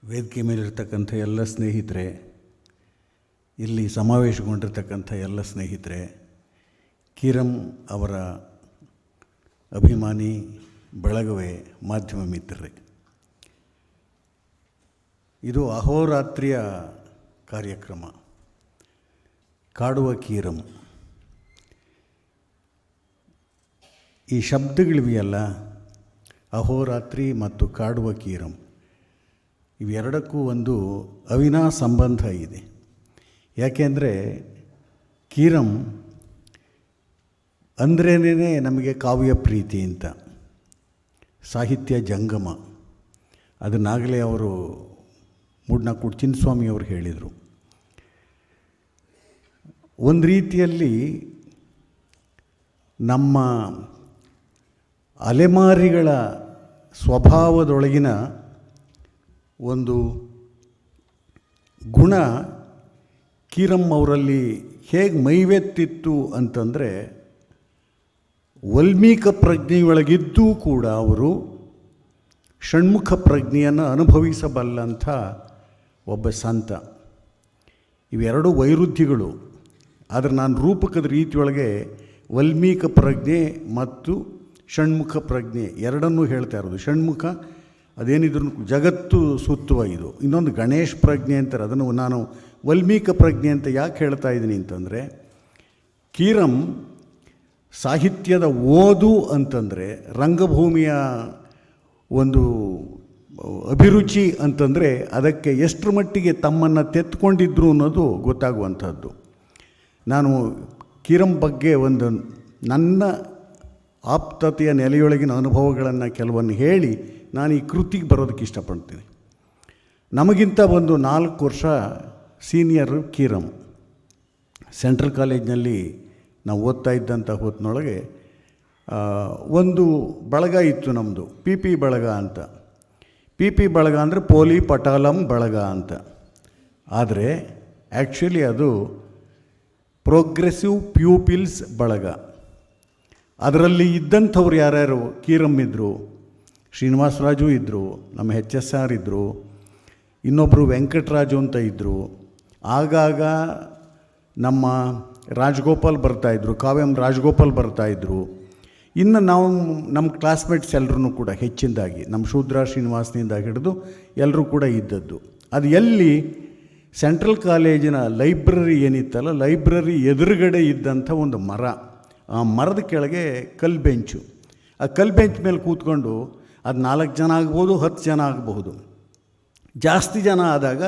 ವೇದಿಕೆ ಮೇಲಿರ್ತಕ್ಕಂಥ ಎಲ್ಲ ಸ್ನೇಹಿತರೆ, ಇಲ್ಲಿ ಸಮಾವೇಶಗೊಂಡಿರ್ತಕ್ಕಂಥ ಎಲ್ಲ ಸ್ನೇಹಿತರೆ, ಕಿರಮ್ ಅವರ ಅಭಿಮಾನಿ ಬಳಗವೇ, ಮಾಧ್ಯಮ ಮಿತ್ರರೇ, ಇದು ಅಹೋರಾತ್ರಿಯ ಕಾರ್ಯಕ್ರಮ. ಕಾಡುವ ಕೀರಂ, ಈ ಶಬ್ದಗಳಿವೆಯಲ್ಲ, ಅಹೋರಾತ್ರಿ ಮತ್ತು ಕಾಡುವ ಕೀರಂ, ಇವೆರಡಕ್ಕೂ ಒಂದು ಅವಿನಾ ಸಂಬಂಧ ಇದೆ. ಯಾಕೆಂದರೆ ಕೀರಂ ಅಂದ್ರೇನೇ ನಮಗೆ ಕಾವ್ಯ ಪ್ರೀತಿ ಅಂತ, ಸಾಹಿತ್ಯ ಜಂಗಮ. ಅದನ್ನಾಗಲೇ ಅವರು ಮೂಡ್ನಾಕೂಡು ಚಿನ್ನಸ್ವಾಮಿಯವರು ಹೇಳಿದರು. ಒಂದು ರೀತಿಯಲ್ಲಿ ನಮ್ಮ ಅಲೆಮಾರಿಗಳ ಸ್ವಭಾವದೊಳಗಿನ ಒಂದು ಗುಣ ಕೀರಂ ಅವರಲ್ಲಿ ಹೇಗೆ ಮೈವೆತ್ತಿತ್ತು ಅಂತಂದರೆ, ವಲ್ಮೀಕ ಪ್ರಜ್ಞೆಯೊಳಗಿದ್ದೂ ಕೂಡ ಅವರು ಷಣ್ಮುಖ ಪ್ರಜ್ಞೆಯನ್ನು ಅನುಭವಿಸಬಲ್ಲಂಥ ಒಬ್ಬ ಸಂತ. ಇವೆರಡು ವೈರುಧ್ಯಗಳು. ಆದರೆ ನಾನು ರೂಪಕದ ರೀತಿಯೊಳಗೆ ವಲ್ಮೀಕ ಪ್ರಜ್ಞೆ ಮತ್ತು ಷಣ್ಮುಖ ಪ್ರಜ್ಞೆ ಎರಡನ್ನೂ ಹೇಳ್ತಾ ಇರೋದು. ಷಣ್ಮುಖ ಅದೇನಿದ್ರು ಜಗತ್ತು ಸುತ್ತುವ ಇದು, ಇನ್ನೊಂದು ಗಣೇಶ್ ಪ್ರಜ್ಞೆ ಅಂತಾರೆ. ಅದನ್ನು ನಾನು ವಲ್ಮೀಕ ಪ್ರಜ್ಞೆ ಅಂತ ಯಾಕೆ ಹೇಳ್ತಾ ಇದ್ದೀನಿ ಅಂತಂದರೆ, ಕೀರಂ ಸಾಹಿತ್ಯದ ಓದು ಅಂತಂದರೆ, ರಂಗಭೂಮಿಯ ಒಂದು ಅಭಿರುಚಿ ಅಂತಂದರೆ, ಅದಕ್ಕೆ ಎಷ್ಟರ ಮಟ್ಟಿಗೆ ತಮ್ಮನ್ನು ತೆತ್ಕೊಂಡಿದ್ರು ಅನ್ನೋದು ಗೊತ್ತಾಗುವಂಥದ್ದು. ನಾನು ಕೀರಂ ಬಗ್ಗೆ ಒಂದು ನನ್ನ ಆಪ್ತತೆಯ ನೆಲೆಯೊಳಗಿನ ಅನುಭವಗಳನ್ನು ಕೆಲವನ್ನು ಹೇಳಿ ನಾನು ಈ ಕೃತಿಗೆ ಬರೋದಕ್ಕೆ ಇಷ್ಟಪಡ್ತೀನಿ. ನಮಗಿಂತ ಒಂದು 4 ವರ್ಷ ಸೀನಿಯರ್ ಕೀರಂ. ಸೆಂಟ್ರಲ್ ಕಾಲೇಜ್ನಲ್ಲಿ ನಾವು ಓದ್ತಾ ಇದ್ದಂಥ ಹೊತ್ತಿನೊಳಗೆ ಒಂದು ಬಳಗ ಇತ್ತು ನಮ್ಮದು, ಪಿ ಪಿ ಬಳಗ ಅಂತ. ಪಿ ಪಿ ಬಳಗ ಅಂದರೆ ಪೋಲಿ ಪಟಾಲಂ ಬಳಗ ಅಂತ. ಆದರೆ ಆ್ಯಕ್ಚುಲಿ ಅದು ಪ್ರೋಗ್ರೆಸಿವ್ ಪ್ಯೂಪಿಲ್ಸ್ ಬಳಗ. ಅದರಲ್ಲಿ ಇದ್ದಂಥವ್ರು ಯಾರ್ಯಾರು ಕೀರಂ ಇದ್ದರು, ಶ್ರೀನಿವಾಸರಾಜು ಇದ್ದರು, ನಮ್ಮ HSR ಇದ್ದರು, ಇನ್ನೊಬ್ಬರು ವೆಂಕಟರಾಜು ಅಂತ ಇದ್ದರು. ಆಗಾಗ ನಮ್ಮ ರಾಜಗೋಪಾಲ್ ಬರ್ತಾಯಿದ್ರು, ಕಾವ್ಯಂ ರಾಜಗೋಪಾಲ್ ಬರ್ತಾಯಿದ್ರು. ಇನ್ನು ನಾವು ನಮ್ಮ ಕ್ಲಾಸ್ಮೇಟ್ಸ್ ಎಲ್ಲರೂ ಕೂಡ ಹೆಚ್ಚಿನದಾಗಿ ನಮ್ಮ ಶೂದ್ರ ಶ್ರೀನಿವಾಸನಿಂದ ಹಿಡಿದು ಎಲ್ಲರೂ ಕೂಡ ಇದ್ದದ್ದು. ಅದು ಎಲ್ಲಿ ಸೆಂಟ್ರಲ್ ಕಾಲೇಜಿನ ಲೈಬ್ರರಿ ಏನಿತ್ತಲ್ಲ, ಲೈಬ್ರರಿ ಎದುರುಗಡೆ ಇದ್ದಂಥ ಒಂದು ಮರ. ಆ ಮರದ ಕೆಳಗೆ ಕಲ್ಲು ಬೆಂಚು. ಆ ಕಲ್ಲು ಬೆಂಚ್ ಮೇಲೆ ಕೂತ್ಕೊಂಡು ಅದು 4 ಜನ ಆಗ್ಬೋದು, 10 ಜನ ಆಗಬಹುದು. ಜಾಸ್ತಿ ಜನ ಆದಾಗ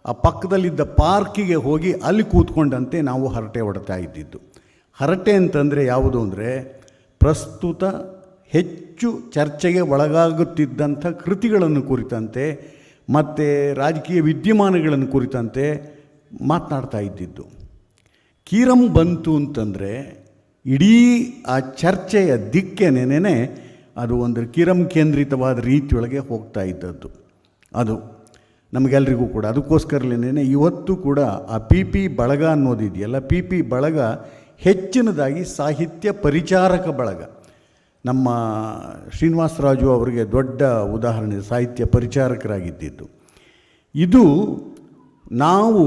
ಆ ಪಕ್ಕದಲ್ಲಿದ್ದ ಪಾರ್ಕಿಗೆ ಹೋಗಿ ಅಲ್ಲಿ ಕೂತ್ಕೊಂಡಂತೆ ನಾವು ಹರಟೆ ಹೊಡ್ತಾ ಇದ್ದಿದ್ದು. ಹರಟೆ ಅಂತಂದರೆ ಯಾವುದು ಅಂದರೆ, ಪ್ರಸ್ತುತ ಹೆಚ್ಚು ಚರ್ಚೆಗೆ ಒಳಗಾಗುತ್ತಿದ್ದಂಥ ಕೃತಿಗಳನ್ನು ಕುರಿತಂತೆ ಮತ್ತು ರಾಜಕೀಯ ವಿದ್ಯಮಾನಗಳನ್ನು ಕುರಿತಂತೆ ಮಾತನಾಡ್ತಾ ಇದ್ದಿದ್ದು. ಕೀರಂ ಬಂತು ಅಂತಂದರೆ ಇಡೀ ಆ ಚರ್ಚೆಯ ದಿಕ್ಕೇನೇನೆ ಅದು ಒಂದು ಕೀರಂ ಕೇಂದ್ರಿತವಾದ ರೀತಿಯೊಳಗೆ ಹೋಗ್ತಾ ಇದ್ದದ್ದು. ಅದು ನಮಗೆಲ್ರಿಗೂ ಕೂಡ ಅದಕ್ಕೋಸ್ಕರಲೇನೆ ಇವತ್ತು ಕೂಡ ಆ ಪಿ ಪಿ ಬಳಗ ಅನ್ನೋದಿದೆಯಲ್ಲ, ಪಿ ಪಿ ಬಳಗ ಹೆಚ್ಚಿನದಾಗಿ ಸಾಹಿತ್ಯ ಪರಿಚಾರಕ ಬಳಗ. ನಮ್ಮ ಶ್ರೀನಿವಾಸರಾಜು ಅವರಿಗೆ ದೊಡ್ಡ ಉದಾಹರಣೆ, ಸಾಹಿತ್ಯ ಪರಿಚಾರಕರಾಗಿದ್ದಿದ್ದು. ಇದು ನಾವು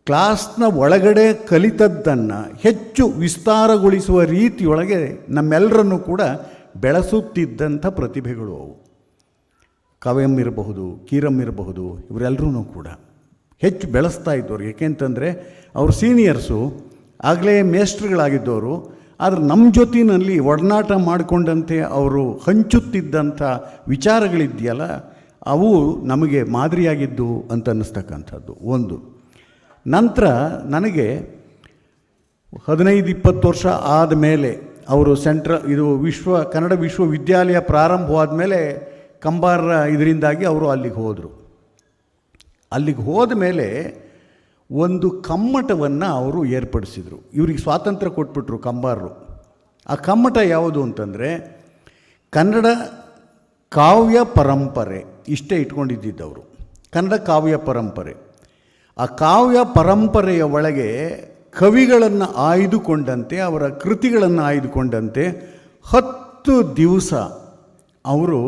ಕ್ಲಾಸ್ನ ಒಳಗಡೆ ಕಲಿತದ್ದನ್ನು ಹೆಚ್ಚು ವಿಸ್ತಾರಗೊಳಿಸುವ ರೀತಿಯೊಳಗೆ ನಮ್ಮೆಲ್ಲರನ್ನು ಕೂಡ ಬೆಳೆಸುತ್ತಿದ್ದಂಥ ಪ್ರತಿಭೆಗಳು ಅವು. ಕಾವ್ಯಂ ಇರಬಹುದು, ಕೀರಂ ಇರಬಹುದು, ಇವರೆಲ್ಲರೂ ಕೂಡ ಹೆಚ್ಚು ಬೆಳೆಸ್ತಾ ಇದ್ದವರು. ಏಕೆಂತಂದರೆ ಅವರು ಸೀನಿಯರ್ಸು, ಆಗಲೇ ಮೇಸ್ಟ್ರುಗಳಾಗಿದ್ದವರು. ಆದರೆ ನಮ್ಮ ಜೊತೆಯಲ್ಲಿ ಒಡನಾಟ ಮಾಡಿಕೊಂಡಂತೆ ಅವರು ಹಂಚುತ್ತಿದ್ದಂಥ ವಿಚಾರಗಳಿದೆಯಲ್ಲ, ಅವು ನಮಗೆ ಮಾದರಿಯಾಗಿದ್ದು ಅಂತ ಅನ್ನಿಸ್ತಕ್ಕಂಥದ್ದು ಒಂದು. ನಂತರ ನನಗೆ 15-20 ವರ್ಷ ಆದಮೇಲೆ ಅವರು ಕನ್ನಡ ವಿಶ್ವವಿದ್ಯಾಲಯ ಪ್ರಾರಂಭವಾದ ಮೇಲೆ ಕಂಬಾರ ಇದರಿಂದಾಗಿ ಅವರು ಅಲ್ಲಿಗೆ ಹೋದರು. ಅಲ್ಲಿಗೆ ಹೋದ ಮೇಲೆ ಒಂದು ಕಮ್ಮಟವನ್ನು ಅವರು ಏರ್ಪಡಿಸಿದರು. ಇವ್ರಿಗೆ ಸ್ವಾತಂತ್ರ್ಯ ಕೊಟ್ಬಿಟ್ರು ಕಂಬಾರರು. ಆ ಕಮ್ಮಟ ಯಾವುದು ಅಂತಂದರೆ ಕನ್ನಡ ಕಾವ್ಯ ಪರಂಪರೆ, ಇಷ್ಟೇ ಇಟ್ಕೊಂಡಿದ್ದವರು. ಕನ್ನಡ ಕಾವ್ಯ ಪರಂಪರೆ. ಆ ಕಾವ್ಯ ಪರಂಪರೆಯ ಒಳಗೆ ಕವಿಗಳನ್ನು ಆಯ್ದುಕೊಂಡಂತೆ, ಅವರ ಕೃತಿಗಳನ್ನು ಆಯ್ದುಕೊಂಡಂತೆ 10 ದಿವಸ ಅವರು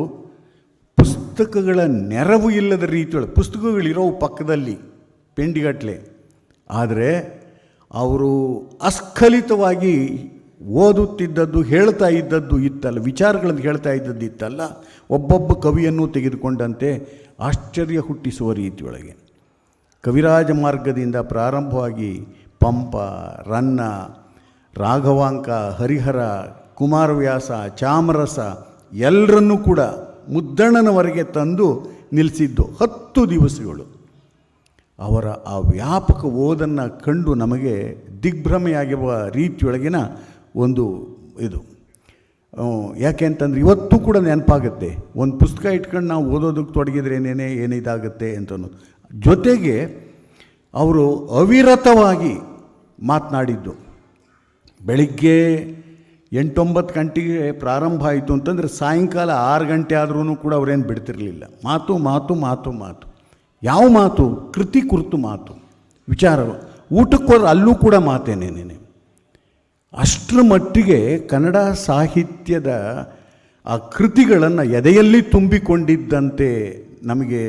ಪುಸ್ತಕಗಳ ನೆರವು ಇಲ್ಲದ ರೀತಿಯೊಳಗೆ, ಪುಸ್ತಕಗಳಿರೋ ಪಕ್ಕದಲ್ಲಿ ಪೆಂಡಿಗಟ್ಟಲೆ, ಆದರೆ ಅವರು ಅಸ್ಖಲಿತವಾಗಿ ಓದುತ್ತಿದ್ದದ್ದು, ಹೇಳ್ತಾ ಇದ್ದದ್ದು ಇತ್ತಲ್ಲ, ವಿಚಾರಗಳನ್ನು ಹೇಳ್ತಾ ಇದ್ದದ್ದು ಇತ್ತಲ್ಲ, ಒಬ್ಬೊಬ್ಬ ಕವಿಯನ್ನು ತೆಗೆದುಕೊಂಡಂತೆ ಆಶ್ಚರ್ಯ ಹುಟ್ಟಿಸುವ ರೀತಿಯೊಳಗೆ ಕವಿರಾಜ ಮಾರ್ಗದಿಂದ ಪ್ರಾರಂಭವಾಗಿ ಪಂಪ, ರನ್ನ, ರಾಘವಾಂಕ, ಹರಿಹರ, ಕುಮಾರವ್ಯಾಸ, ಚಾಮರಸ ಎಲ್ಲರನ್ನೂ ಕೂಡ ಮುದ್ದಣ್ಣನವರೆಗೆ ತಂದು ನಿಲ್ಲಿಸಿದ್ದು 10 ದಿವಸಗಳು. ಅವರ ಆ ವ್ಯಾಪಕ ಓದನ್ನು ಕಂಡು ನಮಗೆ ದಿಗ್ಭ್ರಮೆಯಾಗಿರುವ ರೀತಿಯೊಳಗಿನ ಒಂದು ಇದು. ಯಾಕೆ ಅಂತಂದರೆ ಇವತ್ತು ಕೂಡ ನೆನಪಾಗುತ್ತೆ, ಒಂದು ಪುಸ್ತಕ ಇಟ್ಕೊಂಡು ನಾವು ಓದೋದಕ್ಕೆ ತೊಡಗಿದ್ರೆ ಏನಿದಾಗುತ್ತೆ ಅಂತ ಅನ್ನೋದು. ಜೊತೆಗೆ ಅವರು ಅವಿರತವಾಗಿ ಮಾತನಾಡಿದ್ದು. ಬೆಳಿಗ್ಗೆ 8-9 ಗಂಟೆಗೆ ಪ್ರಾರಂಭ ಆಯಿತು ಅಂತಂದರೆ ಸಾಯಂಕಾಲ 6 ಗಂಟೆ ಆದ್ರೂ ಕೂಡ ಅವರೇನು ಬಿಡ್ತಿರಲಿಲ್ಲ. ಮಾತು ಮಾತು ಮಾತು ಮಾತು. ಯಾವ ಮಾತು? ಕೃತಿ ಕುರಿತು ಮಾತು, ವಿಚಾರ. ಊಟಕ್ಕೆ ಹೋದ್ರೆ ಅಲ್ಲೂ ಕೂಡ ಮಾತೇನೇನೆ. ಅಷ್ಟರ ಮಟ್ಟಿಗೆ ಕನ್ನಡ ಸಾಹಿತ್ಯದ ಆ ಕೃತಿಗಳನ್ನು ಎದೆಯಲ್ಲಿ ತುಂಬಿಕೊಂಡಿದ್ದಂತೆ ನಮಗೆ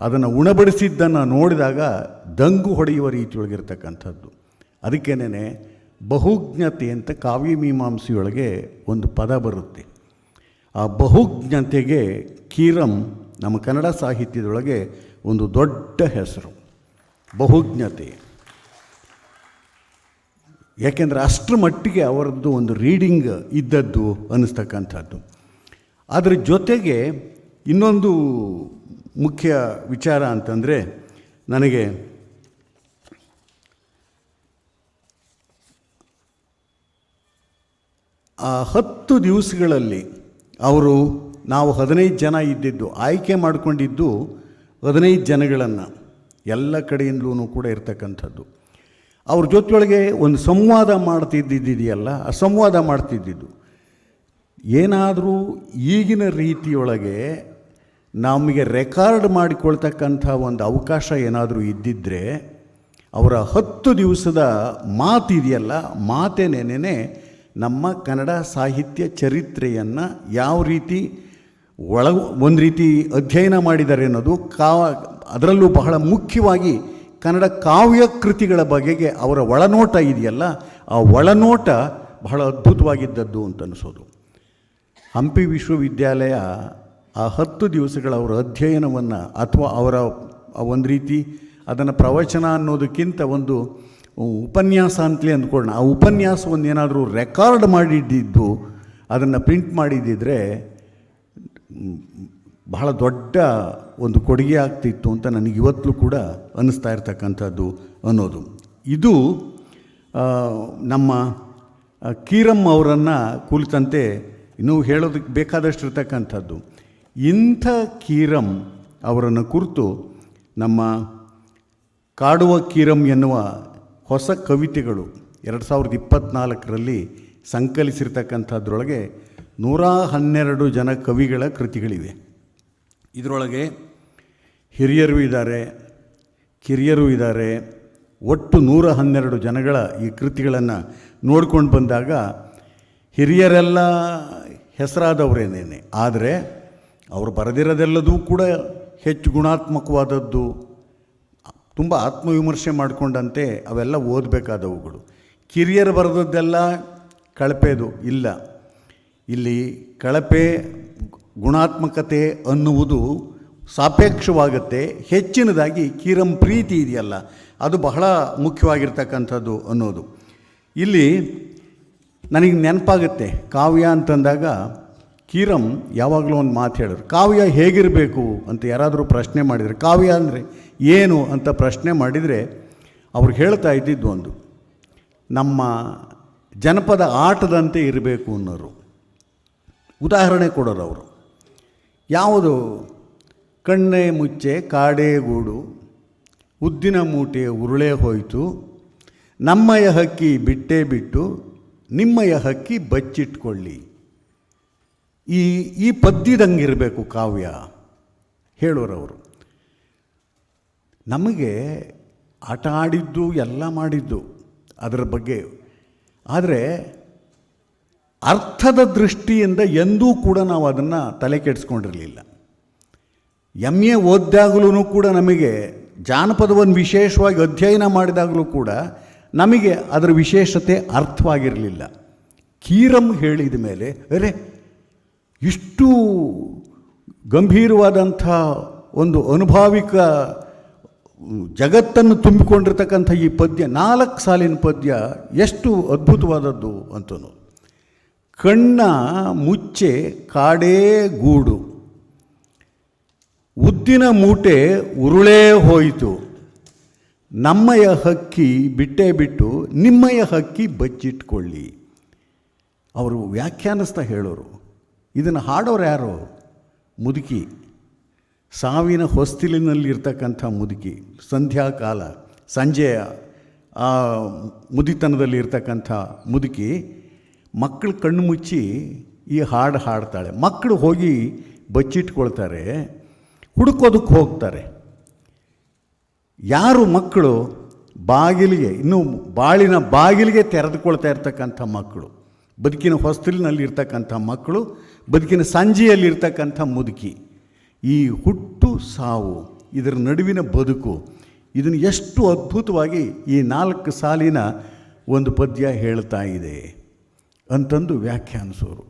ಅದನ್ನು ಉಣಬಡಿಸಿದ್ದನ್ನು ನೋಡಿದಾಗ ದಂಗು ಹೊಡೆಯುವ ರೀತಿಯೊಳಗಿರ್ತಕ್ಕಂಥದ್ದು. ಅದಕ್ಕೇನೆ ಬಹುಜ್ಞತೆ ಅಂತ ಕಾವ್ಯಮೀಮಾಂಸೆಯೊಳಗೆ ಒಂದು ಪದ ಬರುತ್ತೆ. ಆ ಬಹುಜ್ಞತೆಗೆ ಕೀರಂ ನಮ್ಮ ಕನ್ನಡ ಸಾಹಿತ್ಯದೊಳಗೆ ಒಂದು ದೊಡ್ಡ ಹೆಸರು, ಬಹುಜ್ಞತೆ. ಯಾಕೆಂದರೆ ಅಷ್ಟರ ಮಟ್ಟಿಗೆ ಅವರದ್ದು ಒಂದು ರೀಡಿಂಗ್ ಇದ್ದದ್ದು ಅನ್ನಿಸ್ತಕ್ಕಂಥದ್ದು. ಅದರ ಜೊತೆಗೆ ಇನ್ನೊಂದು ಮುಖ್ಯ ವಿಚಾರ ಅಂತಂದರೆ, ನನಗೆ ಆ 10 ದಿವಸಗಳಲ್ಲಿ ನಾವು 15 ಜನ ಇದ್ದಿದ್ದು, ಆಯ್ಕೆ ಮಾಡಿಕೊಂಡಿದ್ದು 15 ಜನಗಳನ್ನು, ಎಲ್ಲ ಕಡೆಯಿಂದಲೂ ಕೂಡ ಇರ್ತಕ್ಕಂಥದ್ದು. ಅವ್ರ ಜೊತೆಯೊಳಗೆ ಒಂದು ಸಂವಾದ ಮಾಡ್ತಿದ್ದಿದೆಯಲ್ಲ, ಆ ಸಂವಾದ ಮಾಡ್ತಿದ್ದಿದ್ದು ಏನಾದರೂ ಈಗಿನ ರೀತಿಯೊಳಗೆ ನಮಗೆ ರೆಕಾರ್ಡ್ ಮಾಡಿಕೊಳ್ತಕ್ಕಂಥ ಒಂದು ಅವಕಾಶ ಏನಾದರೂ ಇದ್ದಿದ್ದರೆ, ಅವರ 10 ದಿವಸದ ಮಾತಿದೆಯಲ್ಲ, ಮಾತೇನೇನೆ ನಮ್ಮ ಕನ್ನಡ ಸಾಹಿತ್ಯ ಚರಿತ್ರೆಯನ್ನು ಯಾವ ರೀತಿ ಒಂದು ರೀತಿ ಅಧ್ಯಯನ ಮಾಡಿದ್ದಾರೆ ಅನ್ನೋದು, ಅದರಲ್ಲೂ ಬಹಳ ಮುಖ್ಯವಾಗಿ ಕನ್ನಡ ಕಾವ್ಯ ಕೃತಿಗಳ ಬಗೆಗೆ ಅವರ ಒಳನೋಟ ಇದೆಯಲ್ಲ, ಆ ಒಳನೋಟ ಬಹಳ ಅದ್ಭುತವಾಗಿದ್ದದ್ದು ಅಂತ ಅನಿಸೋದು. ಹಂಪಿ ವಿಶ್ವವಿದ್ಯಾಲಯ ಆ 10 ದಿವಸಗಳ ಅವರ ಅಧ್ಯಯನವನ್ನು, ಅಥವಾ ಅವರ ಒಂದು ರೀತಿ ಅದನ್ನು ಪ್ರವಚನ ಅನ್ನೋದಕ್ಕಿಂತ ಒಂದು ಉಪನ್ಯಾಸ ಅಂತಲೇ ಅಂದ್ಕೊಳ್ಳೋಣ, ಆ ಉಪನ್ಯಾಸವನ್ನು ಏನಾದರೂ ರೆಕಾರ್ಡ್ ಮಾಡಿದ್ದು, ಅದನ್ನು ಪ್ರಿಂಟ್ ಮಾಡಿದ್ದಿದ್ರೆ ಬಹಳ ದೊಡ್ಡ ಒಂದು ಕೊಡುಗೆ ಆಗ್ತಿತ್ತು ಅಂತ ನನಗೆ ಇವತ್ತೂ ಕೂಡ ಅನ್ನಿಸ್ತಾ ಇರ್ತಕ್ಕಂಥದ್ದು ಅನ್ನೋದು. ಇದು ನಮ್ಮ ಕೀರಂ ಅವರನ್ನು ಕುರಿತಂತೆ ಇನ್ನೂ ಹೇಳೋದಕ್ಕೆ ಬೇಕಾದಷ್ಟು ಇರ್ತಕ್ಕಂಥದ್ದು. ಇಂಥ ಕೀರಂ ಅವರನ್ನು ಕುರಿತು ನಮ್ಮ ಕಾಡುವ ಕೀರಂ ಎನ್ನುವ ಹೊಸ ಕವಿತೆಗಳು 2024ರಲ್ಲಿ ಸಂಕಲಿಸಿರ್ತಕ್ಕಂಥದ್ರೊಳಗೆ 112 ಜನ ಕವಿಗಳ ಕೃತಿಗಳಿವೆ. ಇದರೊಳಗೆ ಹಿರಿಯರು ಇದ್ದಾರೆ, ಕಿರಿಯರು ಇದ್ದಾರೆ. ಒಟ್ಟು 112 ಜನಗಳ ಈ ಕೃತಿಗಳನ್ನು ನೋಡ್ಕೊಂಡು ಬಂದಾಗ ಹಿರಿಯರೆಲ್ಲ ಹೆಸರಾದವರೇನೇನೆ, ಆದರೆ ಅವರು ಬರೆದಿರೋದೆಲ್ಲದೂ ಕೂಡ ಹೆಚ್ಚು ಗುಣಾತ್ಮಕವಾದದ್ದು, ತುಂಬ ಆತ್ಮವಿಮರ್ಶೆ ಮಾಡಿಕೊಂಡಂತೆ ಅವೆಲ್ಲ ಓದಬೇಕಾದವುಗಳು. ಕಿರಿಯರು ಬರೆದದ್ದೆಲ್ಲ ಕಳಪೆದು ಇಲ್ಲ. ಇಲ್ಲಿ ಕಳಪೆ ಗುಣಾತ್ಮಕತೆ ಅನ್ನುವುದು ಸಾಪೇಕ್ಷವಾಗುತ್ತೆ. ಹೆಚ್ಚಿನದಾಗಿ ಕೀರಂ ಪ್ರೀತಿ ಇದೆಯಲ್ಲ, ಅದು ಬಹಳ ಮುಖ್ಯವಾಗಿರ್ತಕ್ಕಂಥದ್ದು ಅನ್ನೋದು. ಇಲ್ಲಿ ನನಗೆ ನೆನಪಾಗುತ್ತೆ, ಕಾವ್ಯ ಅಂತಂದಾಗ ಕೀರಂ ಯಾವಾಗಲೂ ಒಂದು ಮಾತು ಹೇಳಿದ್ರು, ಕಾವ್ಯ ಹೇಗಿರಬೇಕು ಅಂತ ಯಾರಾದರೂ ಪ್ರಶ್ನೆ ಮಾಡಿದರೆ, ಕಾವ್ಯ ಅಂದರೆ ಏನು ಅಂತ ಪ್ರಶ್ನೆ ಮಾಡಿದರೆ ಅವ್ರು ಹೇಳ್ತಾ ಇದ್ದಿದ್ದು ಒಂದು, ನಮ್ಮ ಜನಪದ ಆಟದಂತೆ ಇರಬೇಕು ಅನ್ನೋರು. ಉದಾಹರಣೆ ಕೊಡೋರು ಅವರು. ಯಾವುದು? ಕಣ್ಣೇ ಮುಚ್ಚೆ ಕಾಡೇ ಗೂಡು, ಉದ್ದಿನ ಮೂಟೆ ಉರುಳೇ ಹೋಯಿತು, ನಮ್ಮಯ ಹಕ್ಕಿ ಬಿಟ್ಟೇ ಬಿಟ್ಟು ನಿಮ್ಮಯ ಹಕ್ಕಿ ಬಚ್ಚಿಟ್ಕೊಳ್ಳಿ. ಈ ಪದ್ಯದಂಗಿರಬೇಕು ಕಾವ್ಯ ಹೇಳೋರವರು. ನಮಗೆ ಆಟ ಆಡಿದ್ದು ಎಲ್ಲ ಮಾಡಿದ್ದು ಅದರ ಬಗ್ಗೆ, ಆದರೆ ಅರ್ಥದ ದೃಷ್ಟಿಯಿಂದ ಎಂದೂ ಕೂಡ ನಾವು ಅದನ್ನು ತಲೆ ಕೆಡಿಸ್ಕೊಂಡಿರಲಿಲ್ಲ. MA ಓದಿದಾಗಲೂ ಕೂಡ ನಮಗೆ ಜಾನಪದವನ್ನು ವಿಶೇಷವಾಗಿ ಅಧ್ಯಯನ ಮಾಡಿದಾಗಲೂ ಕೂಡ ನಮಗೆ ಅದರ ವಿಶೇಷತೆ ಅರ್ಥವಾಗಿರಲಿಲ್ಲ. ಕೀರಂ ಹೇಳಿದ ಮೇಲೆ ಅರೆ ಇಷ್ಟು ಗಂಭೀರವಾದಂಥ ಒಂದು ಅನುಭಾವಿಕ ಜಗತ್ತನ್ನು ತುಂಬಿಕೊಂಡಿರ್ತಕ್ಕಂಥ ಈ ಪದ್ಯ, 4 ಸಾಲಿನ ಪದ್ಯ ಎಷ್ಟು ಅದ್ಭುತವಾದದ್ದು ಅಂತನೂ. ಕಣ್ಣ ಮುಚ್ಚೆ ಕಾಡೇ ಗೂಡು, ಉದ್ದಿನ ಮೂಟೆ ಉರುಳೇ ಹೋಯಿತು, ನಮ್ಮಯ ಹಕ್ಕಿ ಬಿಟ್ಟೇ ಬಿಟ್ಟು ನಿಮ್ಮಯ ಹಕ್ಕಿ ಬಚ್ಚಿಟ್ಕೊಳ್ಳಿ. ಅವರು ವ್ಯಾಖ್ಯಾನಿಸ್ತಾ ಹೇಳೋರು. ಇದನ್ನು ಹಾಡೋರು ಯಾರು? ಮುದುಕಿ, ಸಾವಿನ ಹೊಸ್ತಿಲಿನಲ್ಲಿರ್ತಕ್ಕಂಥ ಮುದುಕಿ, ಸಂಧ್ಯಾಕಾಲ ಸಂಜೆಯ ಆ ಮುದಿತನದಲ್ಲಿ ಇರ್ತಕ್ಕಂಥ ಮುದುಕಿ ಮಕ್ಕಳು ಕಣ್ಣು ಮುಚ್ಚಿ ಈ ಹಾಡು ಹಾಡ್ತಾಳೆ. ಮಕ್ಕಳು ಹೋಗಿ ಬಚ್ಚಿಟ್ಕೊಳ್ತಾರೆ, ಹುಡುಕೋದಕ್ಕೆ ಹೋಗ್ತಾರೆ. ಯಾರು ಮಕ್ಕಳು? ಬಾಗಿಲಿಗೆ, ಇನ್ನೂ ಬಾಳಿನ ಬಾಗಿಲಿಗೆ ತೆರೆದುಕೊಳ್ತಾ ಇರ್ತಕ್ಕಂಥ ಮಕ್ಕಳು, ಬದುಕಿನ ಹೊಸ್ತಿಲಿನಲ್ಲಿರ್ತಕ್ಕಂಥ ಮಕ್ಕಳು, ಬದುಕಿನ ಸಂಜೆಯಲ್ಲಿರ್ತಕ್ಕಂಥ ಮುದುಕಿ. ಈ ಹುಟ್ಟು ಸಾವು, ಇದರ ನಡುವಿನ ಬದುಕು, ಇದನ್ನು ಎಷ್ಟು ಅದ್ಭುತವಾಗಿ ಈ 4 ಸಾಲಿನ ಒಂದು ಪದ್ಯ ಹೇಳ್ತಾ ಇದೆ ಅಂತಂದು ವ್ಯಾಖ್ಯಾನಿಸೋರು.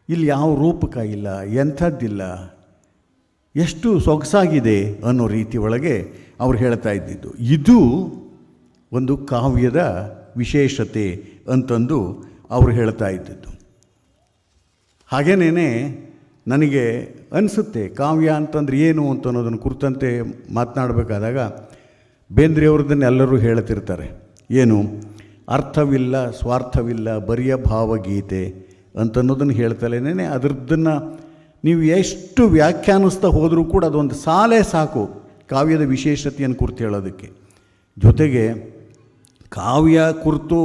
ಇಲ್ಲಿ ಯಾವ ರೂಪಕ ಇಲ್ಲ, ಎಂಥದ್ದಿಲ್ಲ, ಎಷ್ಟು ಸೊಗಸಾಗಿದೆ ಅನ್ನೋ ರೀತಿ ಒಳಗೆ ಅವ್ರು ಹೇಳ್ತಾ ಇದ್ದಿದ್ದು. ಇದು ಒಂದು ಕಾವ್ಯದ ವಿಶೇಷತೆ ಅಂತಂದು ಅವರು ಹೇಳ್ತಾ ಇದ್ದಿದ್ದು. ಹಾಗೇನೇ ನನಗೆ ಅನಿಸುತ್ತೆ ಕಾವ್ಯ ಅಂತಂದ್ರೆ ಏನು ಅಂತ ಅನ್ನೋದನ್ನು ಕುರಿತಂತೆ ಮಾತನಾಡಬೇಕಾದಾಗ ಬೇಂದ್ರೆಯವ್ರದ್ದನ್ನು ಎಲ್ಲರೂ ಹೇಳ್ತಿರ್ತಾರೆ. ಏನು ಅರ್ಥವಿಲ್ಲ, ಸ್ವಾರ್ಥವಿಲ್ಲ, ಬರಿಯ ಭಾವಗೀತೆ ಅಂತನ್ನೋದನ್ನು ಹೇಳ್ತಲೇನೆ. ಅದರದ್ದನ್ನು ನೀವು ಎಷ್ಟು ವ್ಯಾಖ್ಯಾನಿಸ್ತಾ ಹೋದರೂ ಕೂಡ ಅದೊಂದು ಸಾಲೇ ಸಾಕು ಕಾವ್ಯದ ವಿಶೇಷತೆಯನ್ನು ಕುರಿತು ಹೇಳೋದಕ್ಕೆ. ಜೊತೆಗೆ ಕಾವ್ಯ ಕುರಿತು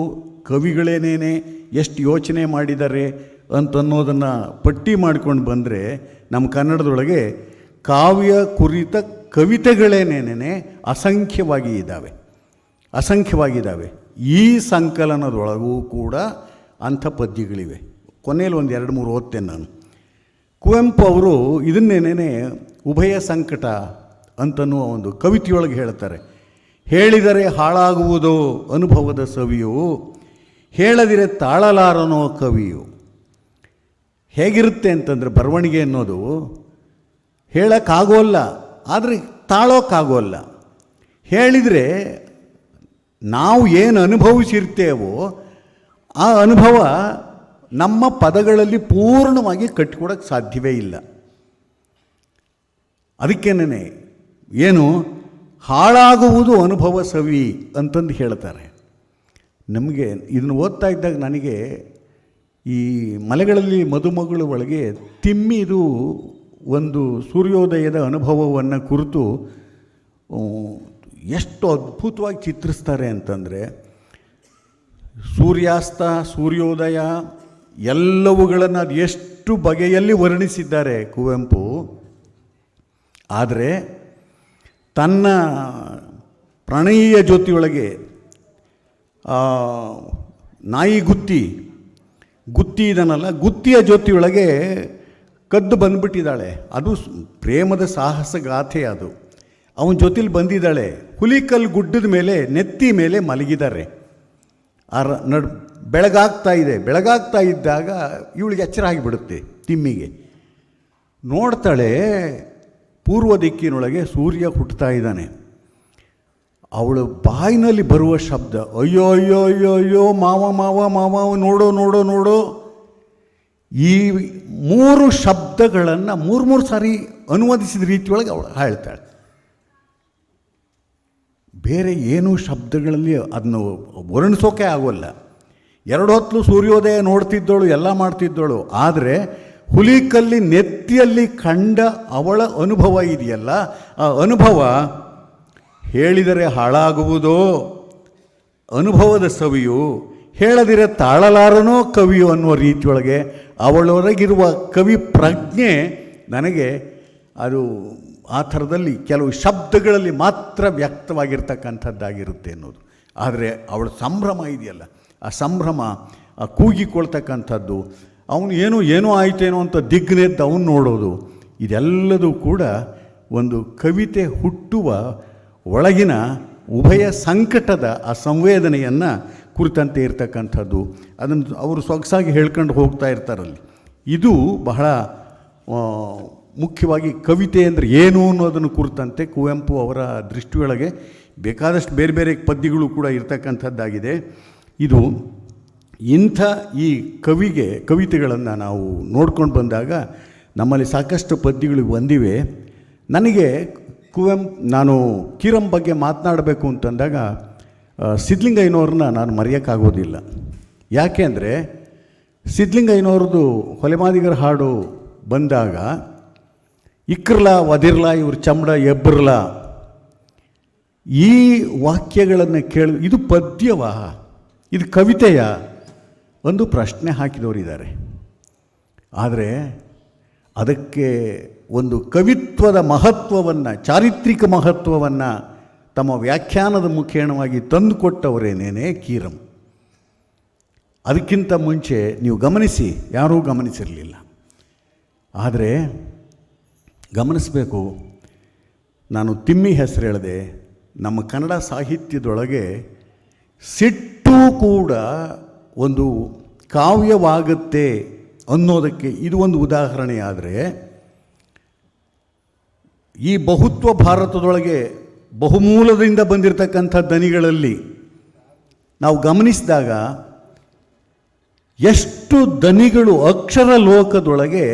ಕವಿಗಳೇನೇನೆ ಎಷ್ಟು ಯೋಚನೆ ಮಾಡಿದ್ದಾರೆ ಅಂತನ್ನೋದನ್ನು ಪಟ್ಟಿ ಮಾಡ್ಕೊಂಡು ಬಂದರೆ ನಮ್ಮ ಕನ್ನಡದೊಳಗೆ ಕಾವ್ಯ ಕುರಿತ ಕವಿತೆಗಳೇನೇನೆ ಅಸಂಖ್ಯವಾಗಿದ್ದಾವೆ. ಈ ಸಂಕಲನದೊಳಗೂ ಕೂಡ ಅಂಥ ಪದ್ಯಗಳಿವೆ. ಕೊನೆಯಲ್ಲಿ ಒಂದು 2-3 ಓದ್ತೇನೆ ನಾನು. ಕುವೆಂಪು ಅವರು ಇದನ್ನೇನೇ ಉಭಯ ಸಂಕಟ ಅಂತನೂ ಒಂದು ಕವಿತೆಯೊಳಗೆ ಹೇಳ್ತಾರೆ. ಹೇಳಿದರೆ ಹಾಳಾಗುವುದೋ ಅನುಭವದ ಸವಿಯು, ಹೇಳದಿರೆ ತಾಳಲಾರನೋ ಕವಿಯು. ಹೇಗಿರುತ್ತೆ ಅಂತಂದರೆ ಬರವಣಿಗೆ ಅನ್ನೋದು ಹೇಳೋಕ್ಕಾಗೋಲ್ಲ, ಆದರೆ ತಾಳೋಕ್ಕಾಗೋಲ್ಲ. ಹೇಳಿದರೆ ನಾವು ಏನು ಅನುಭವಿಸಿರ್ತೇವೋ ಆ ಅನುಭವ ನಮ್ಮ ಪದಗಳಲ್ಲಿ ಪೂರ್ಣವಾಗಿ ಕಟ್ಟಿಕೊಡೋಕ್ಕೆ ಸಾಧ್ಯವೇ ಇಲ್ಲ. ಅದಕ್ಕೇನೆ ಏನು ಹಾಳಾಗುವುದು ಅನುಭವ ಸವಿ ಅಂತಂದು ಹೇಳ್ತಾರೆ. ನಮಗೆ ಇದನ್ನು ಓದ್ತಾ ಇದ್ದಾಗ ನನಗೆ ಈ ಮಲೆಗಳಲ್ಲಿ ಮದುಮಗಳು ಒಳಗೆ ತಿಮ್ಮಿದು ಒಂದು ಸೂರ್ಯೋದಯದ ಅನುಭವವನ್ನು ಕುರಿತು ಎಷ್ಟು ಅದ್ಭುತವಾಗಿ ಚಿತ್ರಿಸ್ತಾರೆ ಅಂತಂದರೆ, ಸೂರ್ಯಾಸ್ತ ಸೂರ್ಯೋದಯ ಎಲ್ಲವುಗಳನ್ನು ಅದು ಎಷ್ಟು ಬಗೆಯಲ್ಲಿ ವರ್ಣಿಸಿದ್ದಾರೆ ಕುವೆಂಪು. ಆದರೆ ತನ್ನ ಪ್ರಣಯೀಯ ಜೊತೆಯೊಳಗೆ ನಾಯಿ ಗುತ್ತಿ ಇದನ್ನಲ್ಲ, ಗುತ್ತಿಯ ಜೊತೆಯೊಳಗೆ ಕದ್ದು ಬಂದುಬಿಟ್ಟಿದ್ದಾಳೆ. ಅದು ಪ್ರೇಮದ ಸಾಹಸ ಗಾಥೆ. ಅದು ಅವನ ಜೊತೆಲಿ ಬಂದಿದ್ದಾಳೆ. ಹುಲಿಕಲ್ ಗುಡ್ಡದ ಮೇಲೆ ನೆತ್ತಿ ಮೇಲೆ ಮಲಗಿದ್ದಾರೆ. ಬೆಳಗಾಗ್ತಾ ಇದ್ದಾಗ ಇವಳಿಗೆ ಎಚ್ಚರ ಆಗಿಬಿಡುತ್ತೆ ತಿಮ್ಮಿಗೆ. ನೋಡ್ತಾಳೆ ಪೂರ್ವ ದಿಕ್ಕಿನೊಳಗೆ ಸೂರ್ಯ ಹುಟ್ಟುತ್ತಾ ಇದ್ದಾನೆ. ಅವಳು ಬಾಯಿನಲ್ಲಿ ಬರುವ ಶಬ್ದ ಅಯ್ಯೋ ಅಯ್ಯೋ ಅಯ್ಯೋ ಅಯ್ಯೋ ಮಾವ ಮಾವ ಮಾವ ನೋಡೋ ನೋಡೋ ನೋಡೋ. ಈ 3 ಶಬ್ದಗಳನ್ನು 3 ಸಾರಿ ಅನುವಾದಿಸಿದ ರೀತಿಯೊಳಗೆ ಅವಳು ಹೇಳ್ತಾಳೆ. ಬೇರೆ ಏನೂ ಶಬ್ದಗಳಲ್ಲಿ ಅದನ್ನು ವರ್ಣಿಸೋಕೆ ಆಗೋಲ್ಲ. 2 ಹೊತ್ತು ಸೂರ್ಯೋದಯ ನೋಡ್ತಿದ್ದಳು, ಎಲ್ಲ ಮಾಡ್ತಿದ್ದಳು. ಆದರೆ ಹುಲಿಕಲ್ಲಿ ನೆತ್ತಿಯಲ್ಲಿ ಕಂಡ ಅವಳ ಅನುಭವ ಇದೆಯಲ್ಲ, ಆ ಅನುಭವ ಹೇಳಿದರೆ ಹಾಳಾಗುವುದೋ ಅನುಭವದ ಸವಿಯು, ಹೇಳದಿರೆ ತಾಳಲಾರನೋ ಕವಿಯು ಅನ್ನುವ ರೀತಿಯೊಳಗೆ ಅವಳೊಳಗಿರುವ ಕವಿ ಪ್ರಜ್ಞೆ ನನಗೆ ಅದು ಆ ಥರದಲ್ಲಿ ಕೆಲವು ಶಬ್ದಗಳಲ್ಲಿ ಮಾತ್ರ ವ್ಯಕ್ತವಾಗಿರ್ತಕ್ಕಂಥದ್ದಾಗಿರುತ್ತೆ ಅನ್ನೋದು. ಆದರೆ ಅವಳ ಸಂಭ್ರಮ ಇದೆಯಲ್ಲ, ಆ ಸಂಭ್ರಮ, ಆ ಕೂಗಿಕೊಳ್ತಕ್ಕಂಥದ್ದು, ಅವನು ಏನೋ ಆಯಿತೇನೋ ಅಂತ ದಿಗ್ನೆದ್ದು ಅವನು ನೋಡೋದು, ಇದೆಲ್ಲದೂ ಕೂಡ ಒಂದು ಕವಿತೆ ಹುಟ್ಟುವ ಒಳಗಿನ ಉಭಯ ಸಂಕಟದ ಆ ಸಂವೇದನೆಯನ್ನು ಕುರಿತಂತೆ ಇರ್ತಕ್ಕಂಥದ್ದು. ಅದನ್ನು ಅವರು ಸೊಗಸಾಗಿ ಹೇಳ್ಕೊಂಡು ಹೋಗ್ತಾ ಇರ್ತಾರಲ್ಲಿ. ಇದು ಬಹಳ ಮುಖ್ಯವಾಗಿ ಕವಿತೆ ಅಂದರೆ ಏನು ಅನ್ನೋದನ್ನು ಕುರಿತಂತೆ ಕುವೆಂಪು ಅವರ ದೃಷ್ಟಿಯೊಳಗೆ ಬೇಕಾದಷ್ಟು ಬೇರೆ ಬೇರೆ ಪದ್ಯಗಳು ಕೂಡ ಇರ್ತಕ್ಕಂಥದ್ದಾಗಿದೆ. ಇದು ಇಂಥ ಈ ಕವಿತೆಗಳನ್ನು ನಾವು ನೋಡ್ಕೊಂಡು ಬಂದಾಗ ನಮ್ಮಲ್ಲಿ ಸಾಕಷ್ಟು ಪದ್ಯಗಳು ಬಂದಿವೆ. ನನಗೆ ನಾನು ಕೀರಂ ಬಗ್ಗೆ ಮಾತನಾಡಬೇಕು ಅಂತಂದಾಗ ಸಿದ್ಧಲಿಂಗಯ್ಯನವ್ರನ್ನ ನಾನು ಮರೆಯೋಕ್ಕಾಗೋದಿಲ್ಲ. ಯಾಕೆ ಅಂದರೆ ಸಿದ್ಧಲಿಂಗಯ್ಯನವ್ರದ್ದು ಹೊಲೆಮಾದಿಗರ ಹಾಡು ಬಂದಾಗ ಇಕ್ರಲ ಒದಿರ್ಲ ಇವ್ರ ಚಮಡ ಎಬ್ಬರ್ಲ ಈ ವಾಕ್ಯಗಳನ್ನು ಇದು ಪದ್ಯವಾ, ಇದು ಕವಿತೆಯ ಒಂದು ಪ್ರಶ್ನೆ ಹಾಕಿದವರಿದ್ದಾರೆ. ಆದರೆ ಅದಕ್ಕೆ ಒಂದು ಕವಿತ್ವದ ಮಹತ್ವವನ್ನು, ಚಾರಿತ್ರಿಕ ಮಹತ್ವವನ್ನು ತಮ್ಮ ವ್ಯಾಖ್ಯಾನದ ಮುಖೇಣವಾಗಿ ತಂದುಕೊಟ್ಟವರೇನೇನೆ ಕೀರಂ. ಅದಕ್ಕಿಂತ ಮುಂಚೆ ನೀವು ಗಮನಿಸಿ, ಯಾರೂ ಗಮನಿಸಿರಲಿಲ್ಲ. ಆದರೆ ಗಮನಿಸಬೇಕು, ನಾನು ತಿಮ್ಮಿ ಹೆಸರು ಹೇಳಿದೆ. ನಮ್ಮ ಕನ್ನಡ ಸಾಹಿತ್ಯದೊಳಗೆ ಸಿಟ್ಟು ಕೂಡ ಒಂದು ಕಾವ್ಯವಾಗುತ್ತೆ ಅನ್ನೋದಕ್ಕೆ ಇದು ಒಂದು ಉದಾಹರಣೆ. ಆದರೆ ಈ ಬಹುತ್ವ ಭಾರತದೊಳಗೆ ಬಹುಮೂಲದಿಂದ ಬಂದಿರತಕ್ಕಂಥ ದನಿಗಳಲ್ಲಿ ನಾವು ಗಮನಿಸಿದಾಗ ಎಷ್ಟು ದನಿಗಳು ಅಕ್ಷರ ಲೋಕದೊಳಗೆ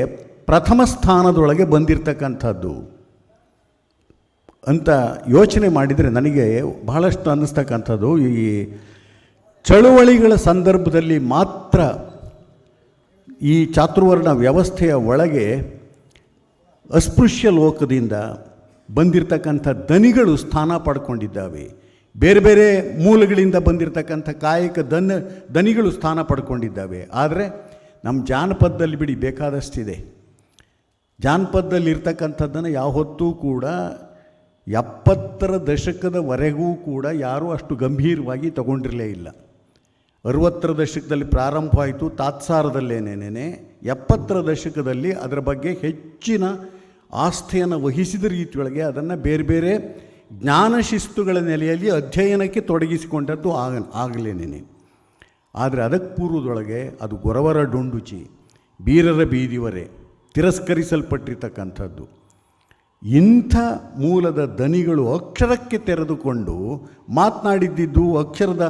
ಪ್ರಥಮ ಸ್ಥಾನದೊಳಗೆ ಬಂದಿರತಕ್ಕಂಥದ್ದು ಅಂತ ಯೋಚನೆ ಮಾಡಿದರೆ ನನಗೆ ಬಹಳಷ್ಟು ಅನ್ನಿಸ್ತಕ್ಕಂಥದ್ದು, ಈ ಚಳುವಳಿಗಳ ಸಂದರ್ಭದಲ್ಲಿ ಮಾತ್ರ ಈ ಚಾತುರ್ವರ್ಣ ವ್ಯವಸ್ಥೆಯ ಒಳಗೆ ಅಸ್ಪೃಶ್ಯ ಲೋಕದಿಂದ ಬಂದಿರತಕ್ಕಂಥ ದನಿಗಳು ಸ್ಥಾನ ಪಡ್ಕೊಂಡಿದ್ದಾವೆ. ಬೇರೆ ಬೇರೆ ಮೂಲಗಳಿಂದ ಬಂದಿರತಕ್ಕಂಥ ಕಾಯಕ ದನಿಗಳು ಸ್ಥಾನ ಪಡ್ಕೊಂಡಿದ್ದಾವೆ. ಆದರೆ ನಮ್ಮ ಜಾನಪದದಲ್ಲಿ ಬಿಡಿ ಬೇಕಾದಷ್ಟಿದೆ. ಜಾನಪದದಲ್ಲಿ ಇರ್ತಕ್ಕಂಥದ್ದನ್ನು ಯಾವತ್ತೂ ಕೂಡ 70ರ ದಶಕದವರೆಗೂ ಕೂಡ ಯಾರೂ ಅಷ್ಟು ಗಂಭೀರವಾಗಿ ತಗೊಂಡಿರಲೇ ಇಲ್ಲ. 60ರ ದಶಕದಲ್ಲಿ ಪ್ರಾರಂಭವಾಯಿತು ತಾತ್ಸಾರದಲ್ಲೇನೇನೆ. 70ರ ದಶಕದಲ್ಲಿ ಅದರ ಬಗ್ಗೆ ಹೆಚ್ಚಿನ ಆಸ್ಥೆಯನ್ನು ವಹಿಸಿದ ರೀತಿಯೊಳಗೆ ಅದನ್ನು ಬೇರೆ ಬೇರೆ ಜ್ಞಾನ ಶಿಸ್ತುಗಳ ನೆಲೆಯಲ್ಲಿ ಅಧ್ಯಯನಕ್ಕೆ ತೊಡಗಿಸಿಕೊಂಡದ್ದು ಆಗಲೇನೇನೆ. ಆದರೆ ಅದಕ್ಕೆ ಪೂರ್ವದೊಳಗೆ ಅದು ಗೊರವರ ಡೊಂಡುಚಿ, ಬೀರರ ಬೀದಿವರೆ ತಿರಸ್ಕರಿಸಲ್ಪಟ್ಟಿರ್ತಕ್ಕಂಥದ್ದು. ಇಂಥ ಮೂಲದ ದನಿಗಳು ಅಕ್ಷರಕ್ಕೆ ತೆರೆದುಕೊಂಡು ಮಾತನಾಡಿದ್ದು ಅಕ್ಷರದ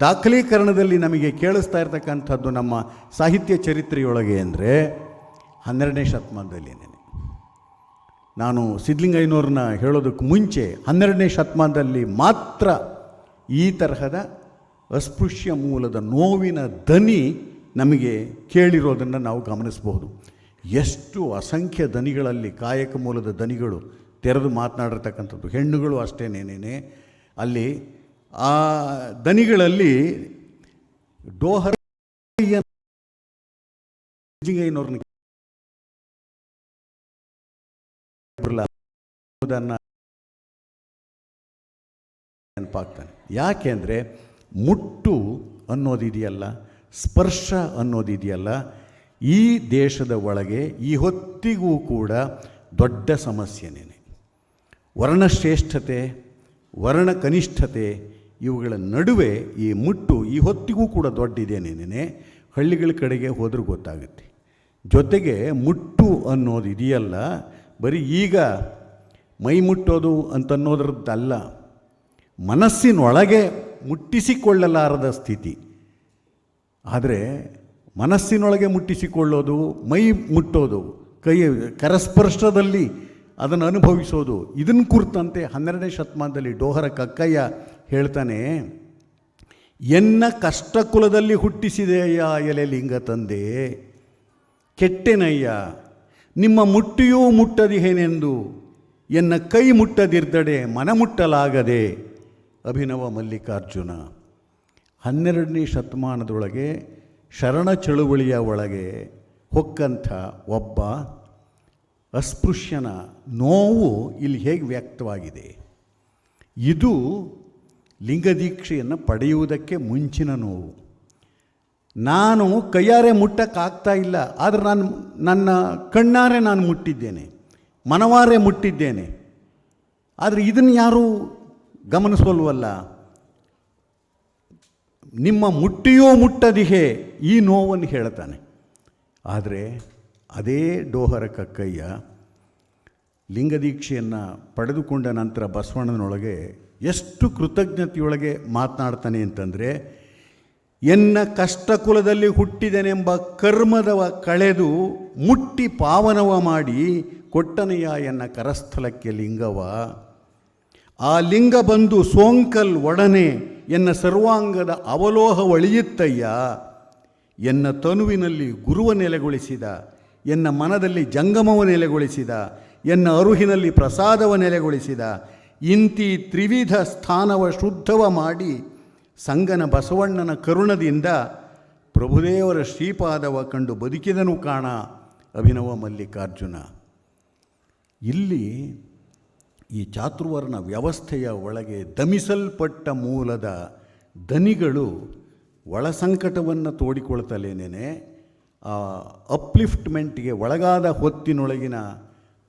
ದಾಖಲೀಕರಣದಲ್ಲಿ ನಮಗೆ ಕೇಳಿಸ್ತಾ ಇರತಕ್ಕಂಥದ್ದು ನಮ್ಮ ಸಾಹಿತ್ಯ ಚರಿತ್ರೆಯೊಳಗೆ ಅಂದರೆ 12ನೇ ಶತಮಾನದಲ್ಲೇನೆ. ನಾನು ಸಿದ್ಧಲಿಂಗಯ್ಯನವ್ರನ್ನ ಹೇಳೋದಕ್ಕೆ ಮುಂಚೆ 12ನೇ ಶತಮಾನದಲ್ಲಿ ಮಾತ್ರ ಈ ತರಹದ ಅಸ್ಪೃಶ್ಯ ಮೂಲದ ನೋವಿನ ದನಿ ನಮಗೆ ಕೇಳಿರೋದನ್ನು ನಾವು ಗಮನಿಸಬಹುದು. ಎಷ್ಟು ಅಸಂಖ್ಯ ದನಿಗಳಲ್ಲಿ ಕಾಯಕ ಮೂಲದ ದನಿಗಳು ತೆರೆದು ಮಾತನಾಡಿರ್ತಕ್ಕಂಥದ್ದು. ಹೆಣ್ಣುಗಳು ಅಷ್ಟೇನೇನೆ. ಅಲ್ಲಿ ಆ ದನಿಗಳಲ್ಲಿ ಡೋಹರ ಸಿದ್ಧಲಿಂಗಯ್ಯನವ್ರನ್ನ ನೆನಪಾಗ್ತಾನೆ. ಯಾಕೆ ಅಂದರೆ ಮುಟ್ಟು ಅನ್ನೋದಿದೆಯಲ್ಲ, ಸ್ಪರ್ಶ ಅನ್ನೋದಿದೆಯಲ್ಲ, ಈ ದೇಶದ ಒಳಗೆ ಈ ಹೊತ್ತಿಗೂ ಕೂಡ ದೊಡ್ಡ ಸಮಸ್ಯೆನೇ. ವರ್ಣಶ್ರೇಷ್ಠತೆ, ವರ್ಣ ಕನಿಷ್ಠತೆ ಇವುಗಳ ನಡುವೆ ಈ ಮುಟ್ಟು ಈ ಹೊತ್ತಿಗೂ ಕೂಡ ದೊಡ್ಡಿದೇನೇನೆ. ಹಳ್ಳಿಗಳ ಕಡೆಗೆ ಹೋದರೂ ಗೊತ್ತಾಗುತ್ತೆ. ಜೊತೆಗೆ ಮುಟ್ಟು ಅನ್ನೋದು ಇದೆಯಲ್ಲ, ಬರೀ ಈಗ ಮೈ ಮುಟ್ಟೋದು ಅಂತನ್ನೋದ್ರದ್ದಲ್ಲ, ಮನಸ್ಸಿನೊಳಗೆ ಮುಟ್ಟಿಸಿಕೊಳ್ಳಲಾರದ ಸ್ಥಿತಿ. ಆದರೆ ಮನಸ್ಸಿನೊಳಗೆ ಮುಟ್ಟಿಸಿಕೊಳ್ಳೋದು, ಮೈ ಮುಟ್ಟೋದು, ಕರಸ್ಪರ್ಶದಲ್ಲಿ ಅದನ್ನು ಅನುಭವಿಸೋದು, ಇದನ್ನು ಕುರಿತಂತೆ 12ನೇ ಶತಮಾನದಲ್ಲಿ ಡೋಹರ ಕಕ್ಕಯ್ಯ ಹೇಳ್ತಾನೆ, ಎನ್ನ ಕಷ್ಟ ಕುಲದಲ್ಲಿ ಹುಟ್ಟಿಸಿದೆಯ ಎಲೆ ಲಿಂಗ ತಂದೆ, ಕೆಟ್ಟೆನಯ್ಯ ನಿಮ್ಮ ಮುಟ್ಟಿಯೂ ಮುಟ್ಟದಿಹೇನೆಂದು, ಎನ್ನ ಕೈ ಮುಟ್ಟದಿರ್ದಡೆ ಮನ ಮುಟ್ಟಲಾಗದೆ ಅಭಿನವ ಮಲ್ಲಿಕಾರ್ಜುನ. 12ನೇ ಶತಮಾನದೊಳಗೆ ಶರಣ ಚಳುವಳಿಯ ಒಳಗೆ ಹೊಕ್ಕಂಥ ಒಬ್ಬ ಅಸ್ಪೃಶ್ಯನ ನೋವು ಇಲ್ಲಿ ಹೇಗೆ ವ್ಯಕ್ತವಾಗಿದೆ. ಇದು ಲಿಂಗದೀಕ್ಷೆಯನ್ನು ಪಡೆಯುವುದಕ್ಕೆ ಮುಂಚಿನ ನೋವು. ನಾನು ಕೈಯಾರೆ ಮುಟ್ಟಕ್ಕಾಗ್ತಾ ಇಲ್ಲ, ಆದರೆ ನನ್ನ ಕಣ್ಣಾರೆ ನಾನು ಮುಟ್ಟಿದ್ದೇನೆ, ಮನವಾರೆ ಮುಟ್ಟಿದ್ದೇನೆ. ಆದರೆ ಇದನ್ನು ಯಾರೂ ಗಮನಿಸೋಲ್ವಲ್ಲ. ನಿಮ್ಮ ಮುಟ್ಟಿಯೋ ಮುಟ್ಟದಿಹೆ ಈ ನೋವನ್ನು ಹೇಳ್ತಾನೆ. ಆದರೆ ಅದೇ ಡೋಹರ ಕಕ್ಕಯ್ಯ ಲಿಂಗದೀಕ್ಷೆಯನ್ನು ಪಡೆದುಕೊಂಡ ನಂತರ ಬಸವಣ್ಣನೊಳಗೆ ಎಷ್ಟು ಕೃತಜ್ಞತೆಯೊಳಗೆ ಮಾತನಾಡ್ತಾನೆ ಅಂತಂದರೆ, ಎನ್ನ ಕಷ್ಟ ಕುಲದಲ್ಲಿ ಹುಟ್ಟಿದೆನೆಂಬ ಕರ್ಮದವ ಕಳೆದು ಮುಟ್ಟಿ ಪಾವನವ ಮಾಡಿ ಕೊಟ್ಟನೆಯ ಎನ್ನ ಕರಸ್ಥಲಕ್ಕೆ ಲಿಂಗವ. ಆ ಲಿಂಗ ಬಂದು ಸೋಂಕಲ್ ಒಡನೆ ಎನ್ನ ಸರ್ವಾಂಗದ ಅವಲೋಹ ಒಳಿಯುತ್ತಯ್ಯ. ಎನ್ನ ತನುವಿನಲ್ಲಿ ಗುರುವ ನೆಲೆಗೊಳಿಸಿದ, ಎನ್ನ ಮನದಲ್ಲಿ ಜಂಗಮವ ನೆಲೆಗೊಳಿಸಿದ, ಎನ್ನ ಅರುಹಿನಲ್ಲಿ ಪ್ರಸಾದವ ನೆಲೆಗೊಳಿಸಿದ. ಇಂತಿ ತ್ರಿವಿಧ ಸ್ಥಾನವ ಶುದ್ಧವ ಮಾಡಿ ಸಂಗನ ಬಸವಣ್ಣನ ಕರುಣದಿಂದ ಪ್ರಭುದೇವರ ಶ್ರೀಪಾದವ ಕಂಡು ಬದುಕಿದನು ಕಾಣ ಅಭಿನವ ಮಲ್ಲಿಕಾರ್ಜುನ. ಇಲ್ಲಿ ಈ ಚಾತುರ್ವರ್ಣ ವ್ಯವಸ್ಥೆಯ ಒಳಗೆ ದಮಿಸಲ್ಪಟ್ಟ ಮೂಲದ ದನಿಗಳು ಒಳಸಂಕಟವನ್ನು ತೋಡಿಕೊಳ್ತಲೇನೆ ಆ ಅಪ್ಲಿಫ್ಟ್ಮೆಂಟ್ಗೆ ಒಳಗಾದ ಹೊತ್ತಿನೊಳಗಿನ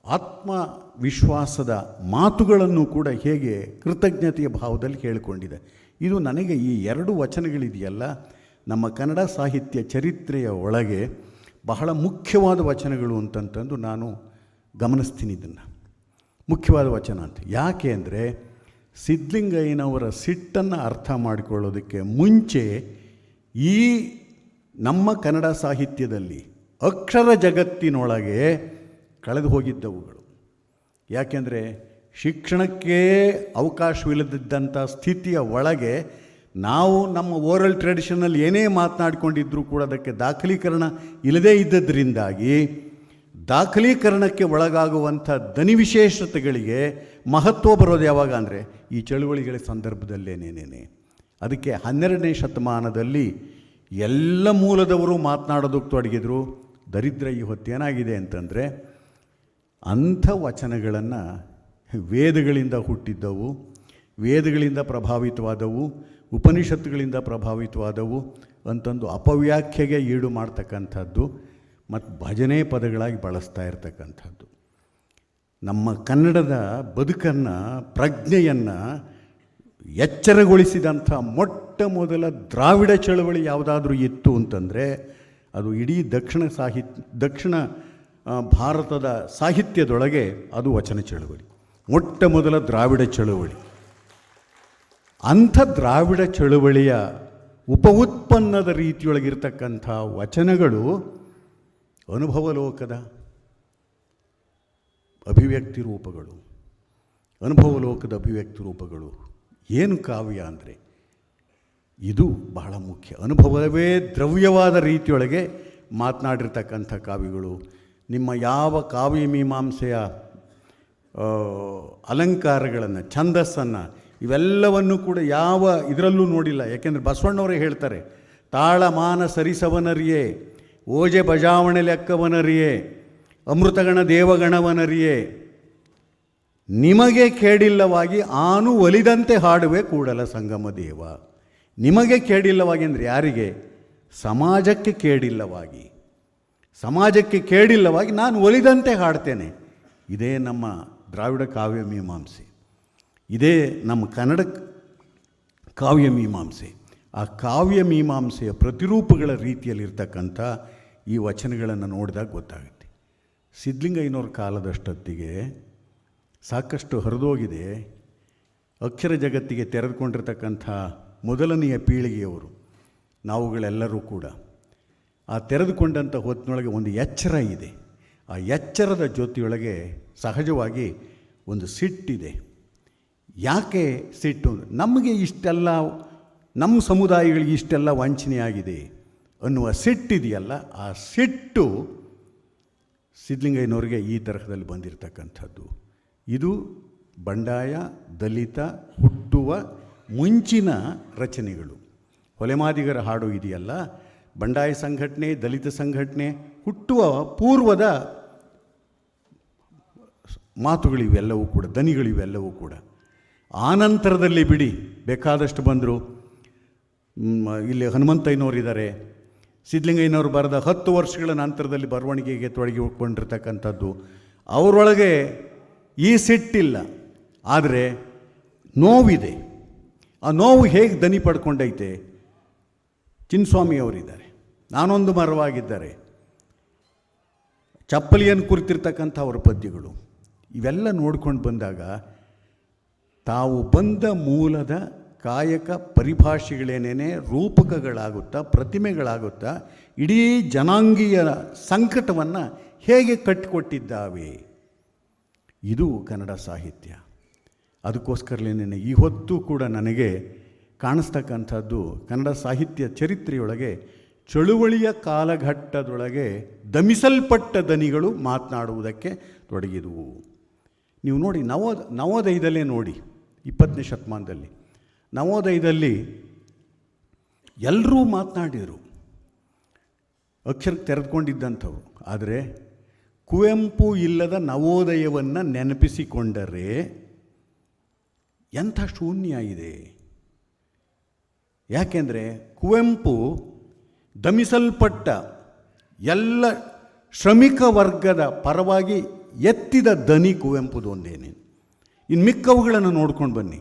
ಆತ್ಮವಿಶ್ವಾಸದ ಮಾತುಗಳನ್ನು ಕೂಡ ಹೇಗೆ ಕೃತಜ್ಞತೆಯ ಭಾವದಲ್ಲಿ ಹೇಳಿಕೊಂಡಿದೆ. ಇದು ನನಗೆ ಈ ಎರಡು ವಚನಗಳಿದೆಯಲ್ಲ, ನಮ್ಮ ಕನ್ನಡ ಸಾಹಿತ್ಯ ಚರಿತ್ರೆಯ ಒಳಗೆ ಬಹಳ ಮುಖ್ಯವಾದ ವಚನಗಳು ಅಂತಂತಂದು ನಾನು ಗಮನಿಸ್ತೀನಿ. ಇದನ್ನು ಮುಖ್ಯವಾದ ವಚನ ಅಂತ ಯಾಕೆ ಅಂದರೆ, ಸಿದ್ಧಲಿಂಗಯ್ಯನವರ ಸಿಟ್ಟನ್ನು ಅರ್ಥ ಮಾಡಿಕೊಳ್ಳೋದಕ್ಕೆ ಮುಂಚೆ ಈ ನಮ್ಮ ಕನ್ನಡ ಸಾಹಿತ್ಯದಲ್ಲಿ ಅಕ್ಷರ ಜಗತ್ತಿನೊಳಗೆ ಕಳೆದು ಹೋಗಿದ್ದವುಗಳು. ಯಾಕೆಂದರೆ ಶಿಕ್ಷಣಕ್ಕೆ ಅವಕಾಶವಿಲ್ಲದಿದ್ದಂಥ ಸ್ಥಿತಿಯ ಒಳಗೆ ನಾವು ನಮ್ಮ ಓರಲ್ ಟ್ರೆಡಿಷನಲ್ಲಿ ಏನೇ ಮಾತನಾಡಿಕೊಂಡಿದ್ರೂ ಕೂಡ ಅದಕ್ಕೆ ದಾಖಲೀಕರಣ ಇಲ್ಲದೇ ಇದ್ದದ್ರಿಂದಾಗಿ ದಾಖಲೀಕರಣಕ್ಕೆ ಒಳಗಾಗುವಂಥ ದನಿವಿಶೇಷತೆಗಳಿಗೆ ಮಹತ್ವ ಬರೋದು ಯಾವಾಗ ಅಂದರೆ ಈ ಚಳುವಳಿಗಳ ಸಂದರ್ಭದಲ್ಲೇನೇನೇನೆ. ಅದಕ್ಕೆ 12ನೇ ಶತಮಾನದಲ್ಲಿ ಎಲ್ಲ ಮೂಲದವರು ಮಾತನಾಡೋದಕ್ಕೆ ತೊಡಗಿದ್ರು. ದರಿದ್ರ ಈ ಹೊತ್ತೇನಾಗಿದೆ ಅಂತಂದರೆ, ಅಂಥ ವಚನಗಳನ್ನು ವೇದಗಳಿಂದ ಹುಟ್ಟಿದ್ದವು, ವೇದಗಳಿಂದ ಪ್ರಭಾವಿತವಾದವು, ಉಪನಿಷತ್ತುಗಳಿಂದ ಪ್ರಭಾವಿತವಾದವು ಅಂತಂದು ಅಪವ್ಯಾಖ್ಯೆಗೆ ಈಡು ಮಾಡ್ತಕ್ಕಂಥದ್ದು ಮತ್ತು ಭಜನೆ ಪದಗಳಾಗಿ ಬಳಸ್ತಾ ಇರ್ತಕ್ಕಂಥದ್ದು. ನಮ್ಮ ಕನ್ನಡದ ಬದುಕನ್ನು, ಪ್ರಜ್ಞೆಯನ್ನು ಎಚ್ಚರಗೊಳಿಸಿದಂಥ ಮೊಟ್ಟ ಮೊದಲ ದ್ರಾವಿಡ ಚಳವಳಿ ಯಾವುದಾದ್ರೂ ಇತ್ತು ಅಂತಂದರೆ ಅದು ಇಡೀ ದಕ್ಷಿಣ ಭಾರತದ ಸಾಹಿತ್ಯದೊಳಗೆ ಅದು ವಚನ ಚಳವಳಿ, ಮೊಟ್ಟ ಮೊದಲ ದ್ರಾವಿಡ ಚಳವಳಿ. ಅಂಥ ದ್ರಾವಿಡ ಚಳವಳಿಯ ಉಪಉತ್ಪನ್ನದ ರೀತಿಯೊಳಗಿರ್ತಕ್ಕಂಥ ವಚನಗಳು ಅನುಭವಲೋಕದ ಅಭಿವ್ಯಕ್ತಿ ರೂಪಗಳು. ಅನುಭವಲೋಕದ ಅಭಿವ್ಯಕ್ತಿ ರೂಪಗಳು ಏನು ಕಾವ್ಯ ಅಂದರೆ ಇದು ಬಹಳ ಮುಖ್ಯ. ಅನುಭವವೇ ದ್ರವ್ಯವಾದ ರೀತಿಯೊಳಗೆ ಮಾತನಾಡಿರ್ತಕ್ಕಂಥ ಕಾವ್ಯಗಳು. ನಿಮ್ಮ ಯಾವ ಕಾವ್ಯ ಮೀಮಾಂಸೆಯ ಅಲಂಕಾರಗಳನ್ನು, ಛಂದಸ್ಸನ್ನು, ಇವೆಲ್ಲವನ್ನು ಕೂಡ ಯಾವ ಇದರಲ್ಲೂ ನೋಡಿಲ್ಲ. ಯಾಕೆಂದರೆ ಬಸವಣ್ಣವರೇ ಹೇಳ್ತಾರೆ, ತಾಳಮಾನ ಸರಿಸವನರಿಯೇ, ಓಜೆ ಬಜಾವಣೆ ಲೆಕ್ಕವನರಿಯೇ, ಅಮೃತಗಣ ದೇವಗಣವನರಿಯೇ, ನಿಮಗೆ ಕೇಡಿಲ್ಲವಾಗಿ ಆನು ಒಲಿದಂತೆ ಹಾಡುವೆ ಕೂಡಲ ಸಂಗಮ ದೇವ. ನಿಮಗೆ ಕೇಡಿಲ್ಲವಾಗಿ ಅಂದರೆ ಯಾರಿಗೆ? ಸಮಾಜಕ್ಕೆ ಕೇಡಿಲ್ಲವಾಗಿ. ಸಮಾಜಕ್ಕೆ ಕೇಡಿಲ್ಲವಾಗಿ ನಾನು ಒಲಿದಂತೆ ಹಾಡ್ತೇನೆ. ಇದೇ ನಮ್ಮ ದ್ರಾವಿಡ ಕಾವ್ಯ ಮೀಮಾಂಸೆ, ಇದೇ ನಮ್ಮ ಕನ್ನಡ ಕಾವ್ಯ ಮೀಮಾಂಸೆ. ಆ ಕಾವ್ಯ ಮೀಮಾಂಸೆಯ ಪ್ರತಿರೂಪಗಳ ರೀತಿಯಲ್ಲಿರ್ತಕ್ಕಂಥ ಈ ವಚನಗಳನ್ನು ನೋಡಿದಾಗ ಗೊತ್ತಾಗುತ್ತೆ. ಸಿದ್ಧಲಿಂಗಯ್ಯನವ್ರ ಕಾಲದಷ್ಟೊತ್ತಿಗೆ ಸಾಕಷ್ಟು ಹರಿದೋಗಿದೆ. ಅಕ್ಷರ ಜಗತ್ತಿಗೆ ತೆರೆದುಕೊಂಡಿರ್ತಕ್ಕಂಥ ಮೊದಲನೆಯ ಪೀಳಿಗೆಯವರು ನಾವುಗಳೆಲ್ಲರೂ ಕೂಡ ಆ ತೆರೆದುಕೊಂಡಂಥ ಹೊತ್ತಿನೊಳಗೆ ಒಂದು ಎಚ್ಚರ ಇದೆ. ಆ ಎಚ್ಚರದ ಜೊತೆಯೊಳಗೆ ಸಹಜವಾಗಿ ಒಂದು ಸಿಟ್ಟಿದೆ. ಯಾಕೆ ಸಿಟ್ಟು? ನಮಗೆ ಇಷ್ಟೆಲ್ಲ, ನಮ್ಮ ಸಮುದಾಯಗಳಿಗೆ ಇಷ್ಟೆಲ್ಲ ವಂಚನೆಯಾಗಿದೆ ಅನ್ನುವ ಸಿಟ್ಟಿದೆಯಲ್ಲ, ಆ ಸಿಟ್ಟು ಸಿದ್ಧಲಿಂಗಯ್ಯನವ್ರಿಗೆ ಈ ತರಹದಲ್ಲಿ ಬಂದಿರತಕ್ಕಂಥದ್ದು. ಇದು ಬಂಡಾಯ ದಲಿತ ಹುಟ್ಟುವ ಮುಂಚಿನ ರಚನೆಗಳು. ಹೊಲೆಮಾದಿಗರ ಹಾಡು ಇದೆಯಲ್ಲ, ಬಂಡಾಯ ಸಂಘಟನೆ, ದಲಿತ ಸಂಘಟನೆ ಹುಟ್ಟುವ ಪೂರ್ವದ ಮಾತುಗಳಿವೆಲ್ಲವೂ ಕೂಡ, ದನಿಗಳಿವೆಲ್ಲವೂ ಕೂಡ. ಆನಂತರದಲ್ಲಿ ಬಿಡಿ ಬೇಕಾದಷ್ಟು ಬಂದರು. ಇಲ್ಲಿ ಹನುಮಂತಯ್ಯನವರಿದ್ದಾರೆ, ಸಿದ್ಧಲಿಂಗಯ್ಯನವರು ಬರೆದ 10 ವರ್ಷಗಳ ನಂತರದಲ್ಲಿ ಬರವಣಿಗೆಗೆ ತೊಡಗಿಕೊಂಡಿರ್ತಕ್ಕಂಥದ್ದು. ಅವರೊಳಗೆ ಈ ಸಿಟ್ಟಿಲ್ಲ. ಆದರೆ ನೋವಿದೆ. ಆ ನೋವು ಹೇಗೆ ದನಿ ಪಡ್ಕೊಂಡೈತೆ? ಚಿನ್ನಸ್ವಾಮಿಯವರಿದ್ದಾರೆ, ನಾನೊಂದು ಮರವಾಗಿದ್ದಾರೆ, ಚಪ್ಪಲಿಯನ್ನು ಕುರಿತಿರ್ತಕ್ಕಂಥ ಅವರ ಪದ್ಯಗಳು, ಇವೆಲ್ಲ ನೋಡ್ಕೊಂಡು ಬಂದಾಗ ತಾವು ಬಂದ ಮೂಲದ ಕಾಯಕ ಪರಿಭಾಷೆಗಳೇನೇ ರೂಪಕಗಳಾಗುತ್ತಾ, ಪ್ರತಿಮೆಗಳಾಗುತ್ತಾ ಇಡೀ ಜನಾಂಗೀಯ ಸಂಕಟವನ್ನು ಹೇಗೆ ಕಟ್ಟಿಕೊಟ್ಟಿದ್ದಾವೆ. ಇದು ಕನ್ನಡ ಸಾಹಿತ್ಯ. ಅದಕ್ಕೋಸ್ಕರಲೇನೆ ಈ ಹೊತ್ತು ಕೂಡ ನನಗೆ ಕಾಣಿಸ್ತಕ್ಕಂಥದ್ದು ಕನ್ನಡ ಸಾಹಿತ್ಯ ಚರಿತ್ರೆಯೊಳಗೆ ಚಳುವಳಿಯ ಕಾಲಘಟ್ಟದೊಳಗೆ ದಮಿಸಲ್ಪಟ್ಟ ದನಿಗಳು ಮಾತನಾಡುವುದಕ್ಕೆ ತೊಡಗಿದವು. ನೀವು ನೋಡಿ, ನವೋದಯದಲ್ಲೇ ನೋಡಿ, 20ನೇ ಶತಮಾನದಲ್ಲಿ ನವೋದಯದಲ್ಲಿ ಎಲ್ಲರೂ ಮಾತನಾಡಿದರು, ಅಕ್ಷರಕ್ಕೆ ತೆರೆದುಕೊಂಡಿದ್ದಂಥವ್ರು. ಆದರೆ ಕುವೆಂಪು ಇಲ್ಲದ ನವೋದಯವನ್ನು ನೆನಪಿಸಿಕೊಂಡರೆ ಎಂಥ ಶೂನ್ಯ ಇದೆ. ಯಾಕೆಂದರೆ ಕುವೆಂಪು ದಮಿಸಲ್ಪಟ್ಟ ಎಲ್ಲ ಶ್ರಮಿಕ ವರ್ಗದ ಪರವಾಗಿ ಎತ್ತಿದ ದನಿ ಕುವೆಂಪುದು ಒಂದೇನೆ. ಇನ್ನು ಮಿಕ್ಕವುಗಳನ್ನು ನೋಡ್ಕೊಂಡು ಬನ್ನಿ,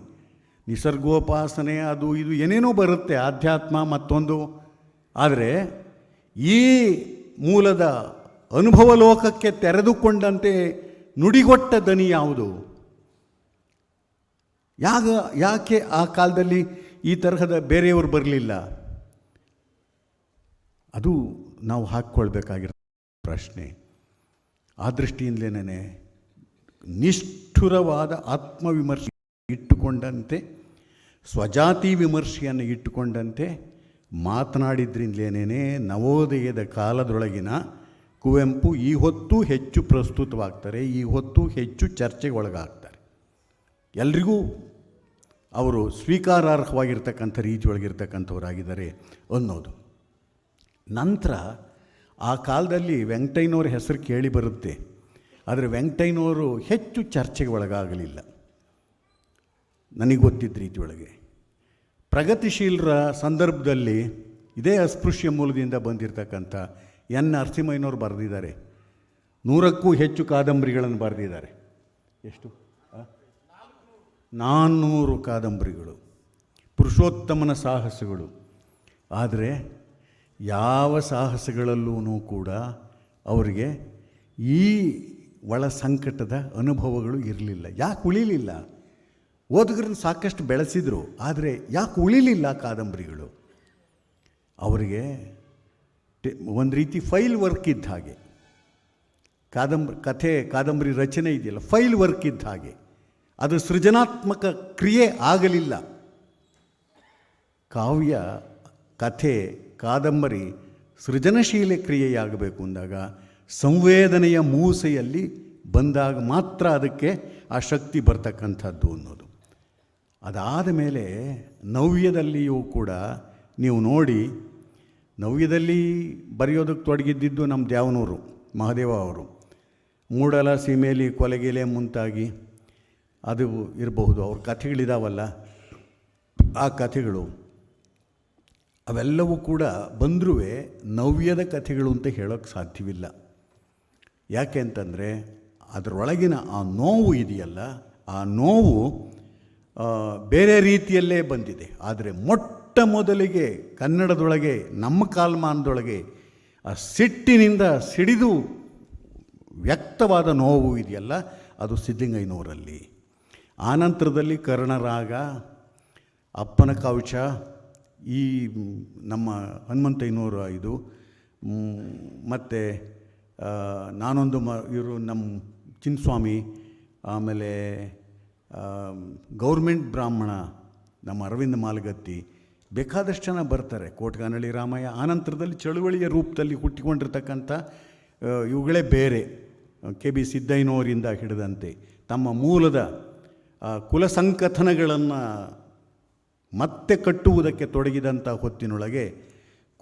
ನಿಸರ್ಗೋಪಾಸನೆ ಅದು ಇದು ಏನೇನೋ ಬರುತ್ತೆ, ಆಧ್ಯಾತ್ಮ ಮತ್ತೊಂದು. ಆದರೆ ಈ ಮೂಲದ ಅನುಭವ ಲೋಕಕ್ಕೆ ತೆರೆದುಕೊಂಡಂತೆ ನುಡಿಗೊಟ್ಟ ದನಿ ಯಾವುದು? ಯಾಕೆ ಆ ಕಾಲದಲ್ಲಿ ಈ ತರಹದ ಬೇರೆಯವರು ಬರಲಿಲ್ಲ? ಅದು ನಾವು ಹಾಕ್ಕೊಳ್ಬೇಕಾಗಿರೋ ಪ್ರಶ್ನೆ. ಆ ದೃಷ್ಟಿಯಿಂದಲೇ ನಿಷ್ಠುರವಾದ ಆತ್ಮವಿಮರ್ಶೆ ಇಟ್ಟುಕೊಂಡಂತೆ, ಸ್ವಜಾತಿ ವಿಮರ್ಶೆಯನ್ನು ಇಟ್ಟುಕೊಂಡಂತೆ ಮಾತನಾಡಿದ್ರಿಂದಲೇ ನವೋದಯದ ಕಾಲದೊಳಗಿನ ಕುವೆಂಪು ಈ ಹೊತ್ತು ಹೆಚ್ಚು ಪ್ರಸ್ತುತವಾಗ್ತಾರೆ, ಈ ಹೊತ್ತು ಹೆಚ್ಚು ಚರ್ಚೆಗೆ ಒಳಗಾಗ್ತಾರೆ. ಎಲ್ರಿಗೂ ಅವರು ಸ್ವೀಕಾರಾರ್ಹವಾಗಿರ್ತಕ್ಕಂಥ ರೀತಿಯೊಳಗಿರ್ತಕ್ಕಂಥವರಾಗಿದ್ದಾರೆ ಅನ್ನೋದು. ನಂತರ ಆ ಕಾಲದಲ್ಲಿ ವೆಂಕಟಯ್ಯನವ್ರ ಹೆಸರು ಕೇಳಿ ಬರುತ್ತೆ, ಆದರೆ ವೆಂಕಟಯ್ಯನವರು ಹೆಚ್ಚು ಚರ್ಚೆಗೆ ಒಳಗಾಗಲಿಲ್ಲ ನನಗೆ ಗೊತ್ತಿದ್ದ ರೀತಿಯೊಳಗೆ. ಪ್ರಗತಿಶೀಲರ ಸಂದರ್ಭದಲ್ಲಿ ಇದೇ ಅಸ್ಪೃಶ್ಯ ಮೂಲದಿಂದ ಬಂದಿರತಕ್ಕಂಥ ಎನ್ ನರಸಿಂಹಯ್ಯನವರು ಬರೆದಿದ್ದಾರೆ, 100ಕ್ಕೂ ಹೆಚ್ಚು ಕಾದಂಬರಿಗಳನ್ನು ಬರೆದಿದ್ದಾರೆ. ಎಷ್ಟು? 400 ಕಾದಂಬರಿಗಳು, ಪುರುಷೋತ್ತಮನ ಸಾಹಸಗಳು. ಆದರೆ ಯಾವ ಸಾಹಸಗಳಲ್ಲೂ ಕೂಡ ಅವರಿಗೆ ಈ ಒಳ ಸಂಕಟದ ಅನುಭವಗಳು ಇರಲಿಲ್ಲ. ಯಾಕೆ ಉಳಿಲಿಲ್ಲ? ಓದುಗರನ್ನು ಸಾಕಷ್ಟು ಬೆಳೆಸಿದರು, ಆದರೆ ಯಾಕೆ ಉಳಿಲಿಲ್ಲ ಕಾದಂಬರಿಗಳು? ಅವರಿಗೆ ಒಂದು ರೀತಿ ಫೈಲ್ ವರ್ಕ್ ಇದ್ದ ಹಾಗೆ, ಕಾದಂಬರಿ ರಚನೆ ಇದೆಯಲ್ಲ, ಫೈಲ್ ವರ್ಕ್ ಇದ್ದ ಹಾಗೆ. ಅದು ಸೃಜನಾತ್ಮಕ ಕ್ರಿಯೆ ಆಗಲಿಲ್ಲ. ಕಾವ್ಯ, ಕಥೆ, ಕಾದಂಬರಿ ಸೃಜನಶೀಲ ಕ್ರಿಯೆಯಾಗಬೇಕು ಅಂದಾಗ ಸಂವೇದನೆಯ ಮೂಸೆಯಲ್ಲಿ ಬಂದಾಗ ಮಾತ್ರ ಅದಕ್ಕೆ ಆ ಶಕ್ತಿ ಬರ್ತಕ್ಕಂಥದ್ದು ಅನ್ನೋದು. ಅದಾದ ಮೇಲೆ ನವ್ಯದಲ್ಲಿಯೂ ಕೂಡ ನೀವು ನೋಡಿ, ನವ್ಯದಲ್ಲಿ ಬರೆಯೋದಕ್ಕೆ ತೊಡಗಿದ್ದಿದ್ದು ನಮ್ಮ ದ್ಯಾವನೂರು ಮಹಾದೇವ ಅವರು. ಮೂಡಲ ಸೀಮೆಯಲ್ಲಿ ಕೊಲೆಗೆಲೆ ಮುಂತಾಗಿ ಅದು ಇರಬಹುದು, ಅವ್ರ ಕಥೆಗಳಿದಾವಲ್ಲ, ಆ ಕಥೆಗಳು ಅವೆಲ್ಲವೂ ಕೂಡ ಬಂದರೂ ನವ್ಯದ ಕಥೆಗಳು ಅಂತ ಹೇಳೋಕ್ಕೆ ಸಾಧ್ಯವಿಲ್ಲ. ಯಾಕೆ ಅಂತಂದರೆ ಅದರೊಳಗಿನ ಆ ನೋವು ಇದೆಯಲ್ಲ, ಆ ನೋವು ಬೇರೆ ರೀತಿಯಲ್ಲೇ ಬಂದಿದೆ. ಆದರೆ ಮೊಟ್ಟ ಮೊದಲಿಗೆ ಕನ್ನಡದೊಳಗೆ, ನಮ್ಮ ಕಾಲಮಾನದೊಳಗೆ ಆ ಸಿಟ್ಟಿನಿಂದ ಸಿಡಿದು ವ್ಯಕ್ತವಾದ ನೋವು ಇದೆಯಲ್ಲ, ಅದು ಸಿದ್ಧಲಿಂಗಯ್ಯನವರಲ್ಲಿ. ಆನಂತರದಲ್ಲಿ ಕರ್ಣರಾಗ, ಅಪ್ಪನ ಕವಚ, ಈ ನಮ್ಮ ಹನುಮಂತಯ್ಯನವರ ಇದು, ಮತ್ತು ನಾನೊಂದು ಇವರು ನಮ್ಮ ಚಿನ್ನಸ್ವಾಮಿ, ಆಮೇಲೆ ಗೌರ್ಮೆಂಟ್ ಬ್ರಾಹ್ಮಣ ನಮ್ಮ ಅರವಿಂದ ಮಾಲ್ಗತ್ತಿ, ಬೇಕಾದಷ್ಟು ಜನ ಬರ್ತಾರೆ. ಕೋಟ್ಗಾನಳ್ಳಿ ರಾಮಯ್ಯ. ಆನಂತರದಲ್ಲಿ ಚಳುವಳಿಯ ರೂಪದಲ್ಲಿ ಹುಟ್ಟಿಕೊಂಡಿರ್ತಕ್ಕಂಥ ಇವುಗಳೇ ಬೇರೆ, ಕೆ ಬಿ ಸಿದ್ದಯ್ಯನವರಿಂದ ಹಿಡಿದಂತೆ ತಮ್ಮ ಮೂಲದ ಕುಲಸಂಕಥನಗಳನ್ನು ಮತ್ತೆ ಕಟ್ಟುವುದಕ್ಕೆ ತೊಡಗಿದಂಥ ಹೊತ್ತಿನೊಳಗೆ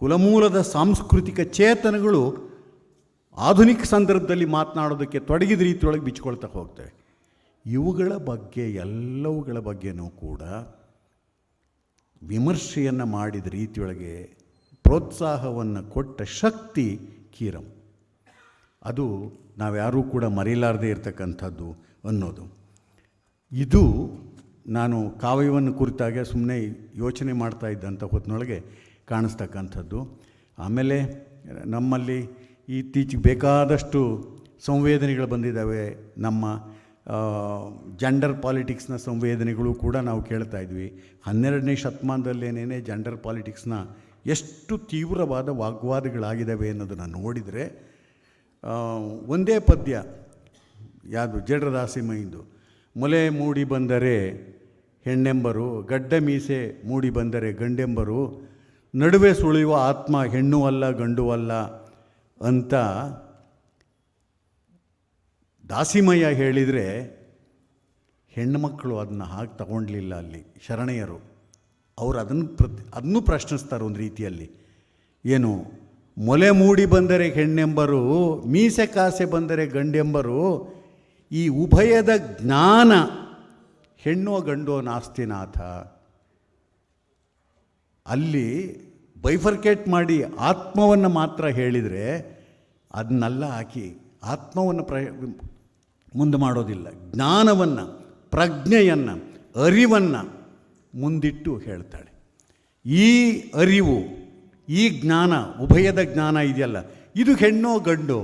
ಕುಲಮೂಲದ ಸಾಂಸ್ಕೃತಿಕ ಚೇತನಗಳು ಆಧುನಿಕ ಸಂದರ್ಭದಲ್ಲಿ ಮಾತನಾಡೋದಕ್ಕೆ ತೊಡಗಿದ ರೀತಿಯೊಳಗೆ ಬಿಚ್ಕೊಳ್ತಾ ಹೋಗ್ತವೆ. ಇವುಗಳ ಬಗ್ಗೆ, ಎಲ್ಲವುಗಳ ಬಗ್ಗೆನೂ ಕೂಡ ವಿಮರ್ಶೆಯನ್ನು ಮಾಡಿದ ರೀತಿಯೊಳಗೆ ಪ್ರೋತ್ಸಾಹವನ್ನು ಕೊಟ್ಟ ಶಕ್ತಿ ಕೀರಂ. ಅದು ನಾವ್ಯಾರೂ ಕೂಡ ಮರೆಯಲಾರದೇ ಇರತಕ್ಕಂಥದ್ದು ಅನ್ನೋದು. ಇದು ನಾನು ಕಾವ್ಯವನ್ನು ಕುರಿತಾಗೆ ಸುಮ್ಮನೆ ಯೋಚನೆ ಮಾಡ್ತಾ ಇದ್ದಂಥ ಹೊತ್ತಿನೊಳಗೆ ಕಾಣಿಸ್ತಕ್ಕಂಥದ್ದು. ಆಮೇಲೆ ನಮ್ಮಲ್ಲಿ ಇತ್ತೀಚೆಗೆ ಬೇಕಾದಷ್ಟು ಸಂವೇದನೆಗಳು ಬಂದಿದ್ದಾವೆ. ನಮ್ಮ ಜೆಂಡರ್ ಪಾಲಿಟಿಕ್ಸ್ನ ಸಂವೇದನೆಗಳು ಕೂಡ ನಾವು ಕೇಳ್ತಾ ಇದ್ವಿ. 12ನೇ ಶತಮಾನದಲ್ಲೇನೇ ಜೆಂಡರ್ ಪಾಲಿಟಿಕ್ಸ್ನ ಎಷ್ಟು ತೀವ್ರವಾದ ವಾಗ್ವಾದಗಳಾಗಿದ್ದಾವೆ ಅನ್ನೋದನ್ನು ನೋಡಿದರೆ, ಒಂದೇ ಪದ್ಯ ಯಾವುದು ಜೇಡ್ರ ದಾಸಿಮಯ್ಯಂದು, ಮೊಲೆ ಮೂಡಿ ಬಂದರೆ ಹೆಣ್ಣೆಂಬರು, ಗಡ್ಡ ಮೀಸೆ ಮೂಡಿ ಬಂದರೆ ಗಂಡೆಂಬರು, ನಡುವೆ ಸುಳಿಯುವ ಆತ್ಮ ಹೆಣ್ಣು ಅಲ್ಲ ಗಂಡು ಅಲ್ಲ ಅಂತ ದಾಸಿಮಯ್ಯ ಹೇಳಿದರೆ, ಹೆಣ್ಣುಮಕ್ಕಳು ಅದನ್ನು ಹಾಗೆ ತಗೊಳ್ಲಿಲ್ಲ. ಅಲ್ಲಿ ಶರಣೆಯರು ಅವರು ಅದನ್ನು ಪ್ರಶ್ನಿಸ್ತಾರೆ ಒಂದು ರೀತಿಯಲ್ಲಿ. ಏನು, ಮೊಲೆ ಮೂಡಿ ಬಂದರೆ ಹೆಣ್ಣೆಂಬರು, ಮೀಸೆ ಕಾಸೆ ಬಂದರೆ ಗಂಡೆಂಬರು, ಈ ಉಭಯದ ಜ್ಞಾನ ಹೆಣ್ಣೋ ಗಂಡೋ ನಾಸ್ತಿನಾಥ. ಅಲ್ಲಿ ಬೈಫರ್ಕೇಟ್ ಮಾಡಿ ಆತ್ಮವನ್ನು ಮಾತ್ರ ಹೇಳಿದರೆ ಅದನ್ನೆಲ್ಲ ಹಾಕಿ ಆತ್ಮವನ್ನು ಮುಂದೆ ಮಾಡೋದಿಲ್ಲ. ಜ್ಞಾನವನ್ನು, ಪ್ರಜ್ಞೆಯನ್ನು, ಅರಿವನ್ನು ಮುಂದಿಟ್ಟು ಹೇಳ್ತಾಳೆ. ಈ ಅರಿವು, ಈ ಜ್ಞಾನ, ಉಭಯದ ಜ್ಞಾನ ಇದೆಯಲ್ಲ, ಇದು ಹೆಣ್ಣೋ ಗಂಡೋ?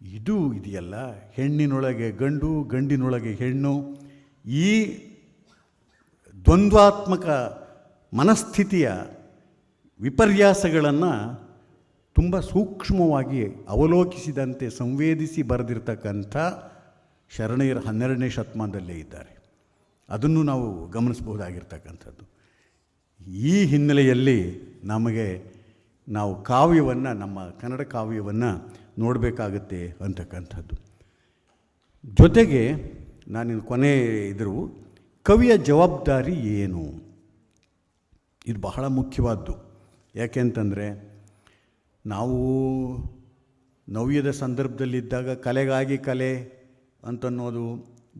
ಇದು ಇದೆಯಲ್ಲ, ಹೆಣ್ಣಿನೊಳಗೆ ಗಂಡು, ಗಂಡಿನೊಳಗೆ ಹೆಣ್ಣು, ಈ ದ್ವಂದ್ವಾತ್ಮಕ ಮನಸ್ಥಿತಿಯ ವಿಪರ್ಯಾಸಗಳನ್ನು ತುಂಬ ಸೂಕ್ಷ್ಮವಾಗಿ ಅವಲೋಕಿಸಿದಂತೆ ಸಂವೇದಿಸಿ ಬರೆದಿರ್ತಕ್ಕಂಥ ಶರಣೆಯರು 12ನೇ ಶತಮಾನದಲ್ಲೇ ಇದ್ದಾರೆ. ಅದನ್ನು ನಾವು ಗಮನಿಸಬಹುದಾಗಿರ್ತಕ್ಕಂಥದ್ದು. ಈ ಹಿನ್ನೆಲೆಯಲ್ಲಿ ನಾವು ಕಾವ್ಯವನ್ನು, ನಮ್ಮ ಕನ್ನಡ ಕಾವ್ಯವನ್ನು ನೋಡಬೇಕಾಗತ್ತೆ ಅಂತಕ್ಕಂಥದ್ದು. ಜೊತೆಗೆ ನಾನಿನ್ನು ಕೊನೆ ಇದ್ದರೂ ಕವಿಯ ಜವಾಬ್ದಾರಿ ಏನು, ಇದು ಬಹಳ ಮುಖ್ಯವಾದ್ದು. ಯಾಕೆಂತಂದರೆ, ನಾವು ನವ್ಯದ ಸಂದರ್ಭದಲ್ಲಿದ್ದಾಗ ಕಲೆಗಾಗಿ ಕಲೆ ಅಂತನ್ನೋದು,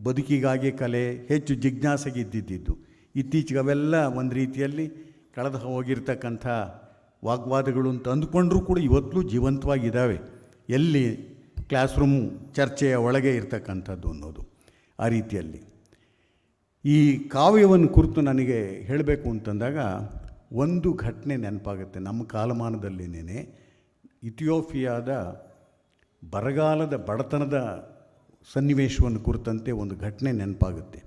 ಬದುಕಿಗಾಗಿ ಕಲೆ ಹೆಚ್ಚು ಜಿಜ್ಞಾಸೆಗೆ ಇದ್ದಿದ್ದು. ಇತ್ತೀಚೆಗೆ ಅವೆಲ್ಲ ಒಂದು ರೀತಿಯಲ್ಲಿ ಕಳೆದು ಹೋಗಿರ್ತಕ್ಕಂಥ ವಾಗ್ವಾದಗಳು ಅಂತ ಅಂದುಕೊಂಡ್ರೂ ಕೂಡ ಇವತ್ತೂ ಜೀವಂತವಾಗಿದ್ದಾವೆ. ಎಲ್ಲಿ ಕ್ಲಾಸ್ ರೂಮ್ ಚರ್ಚೆಯ ಒಳಗೆ ಇರ್ತಕ್ಕಂಥದ್ದು ಅನ್ನೋದು. ಆ ರೀತಿಯಲ್ಲಿ ಈ ಕಾವ್ಯವನ್ನು ಕುರಿತು ನನಗೆ ಹೇಳಬೇಕು ಅಂತಂದಾಗ ಒಂದು ಘಟನೆ ನೆನಪಾಗುತ್ತೆ. ನಮ್ಮ ಕಾಲಮಾನದಲ್ಲಿನೇ ಇಥಿಯೋಪಿಯಾದ ಬರಗಾಲದ ಬಡತನದ ಸನ್ನಿವೇಶವನ್ನು ಕುರಿತಂತೆ ಒಂದು ಘಟನೆ ನೆನಪಾಗುತ್ತೆ.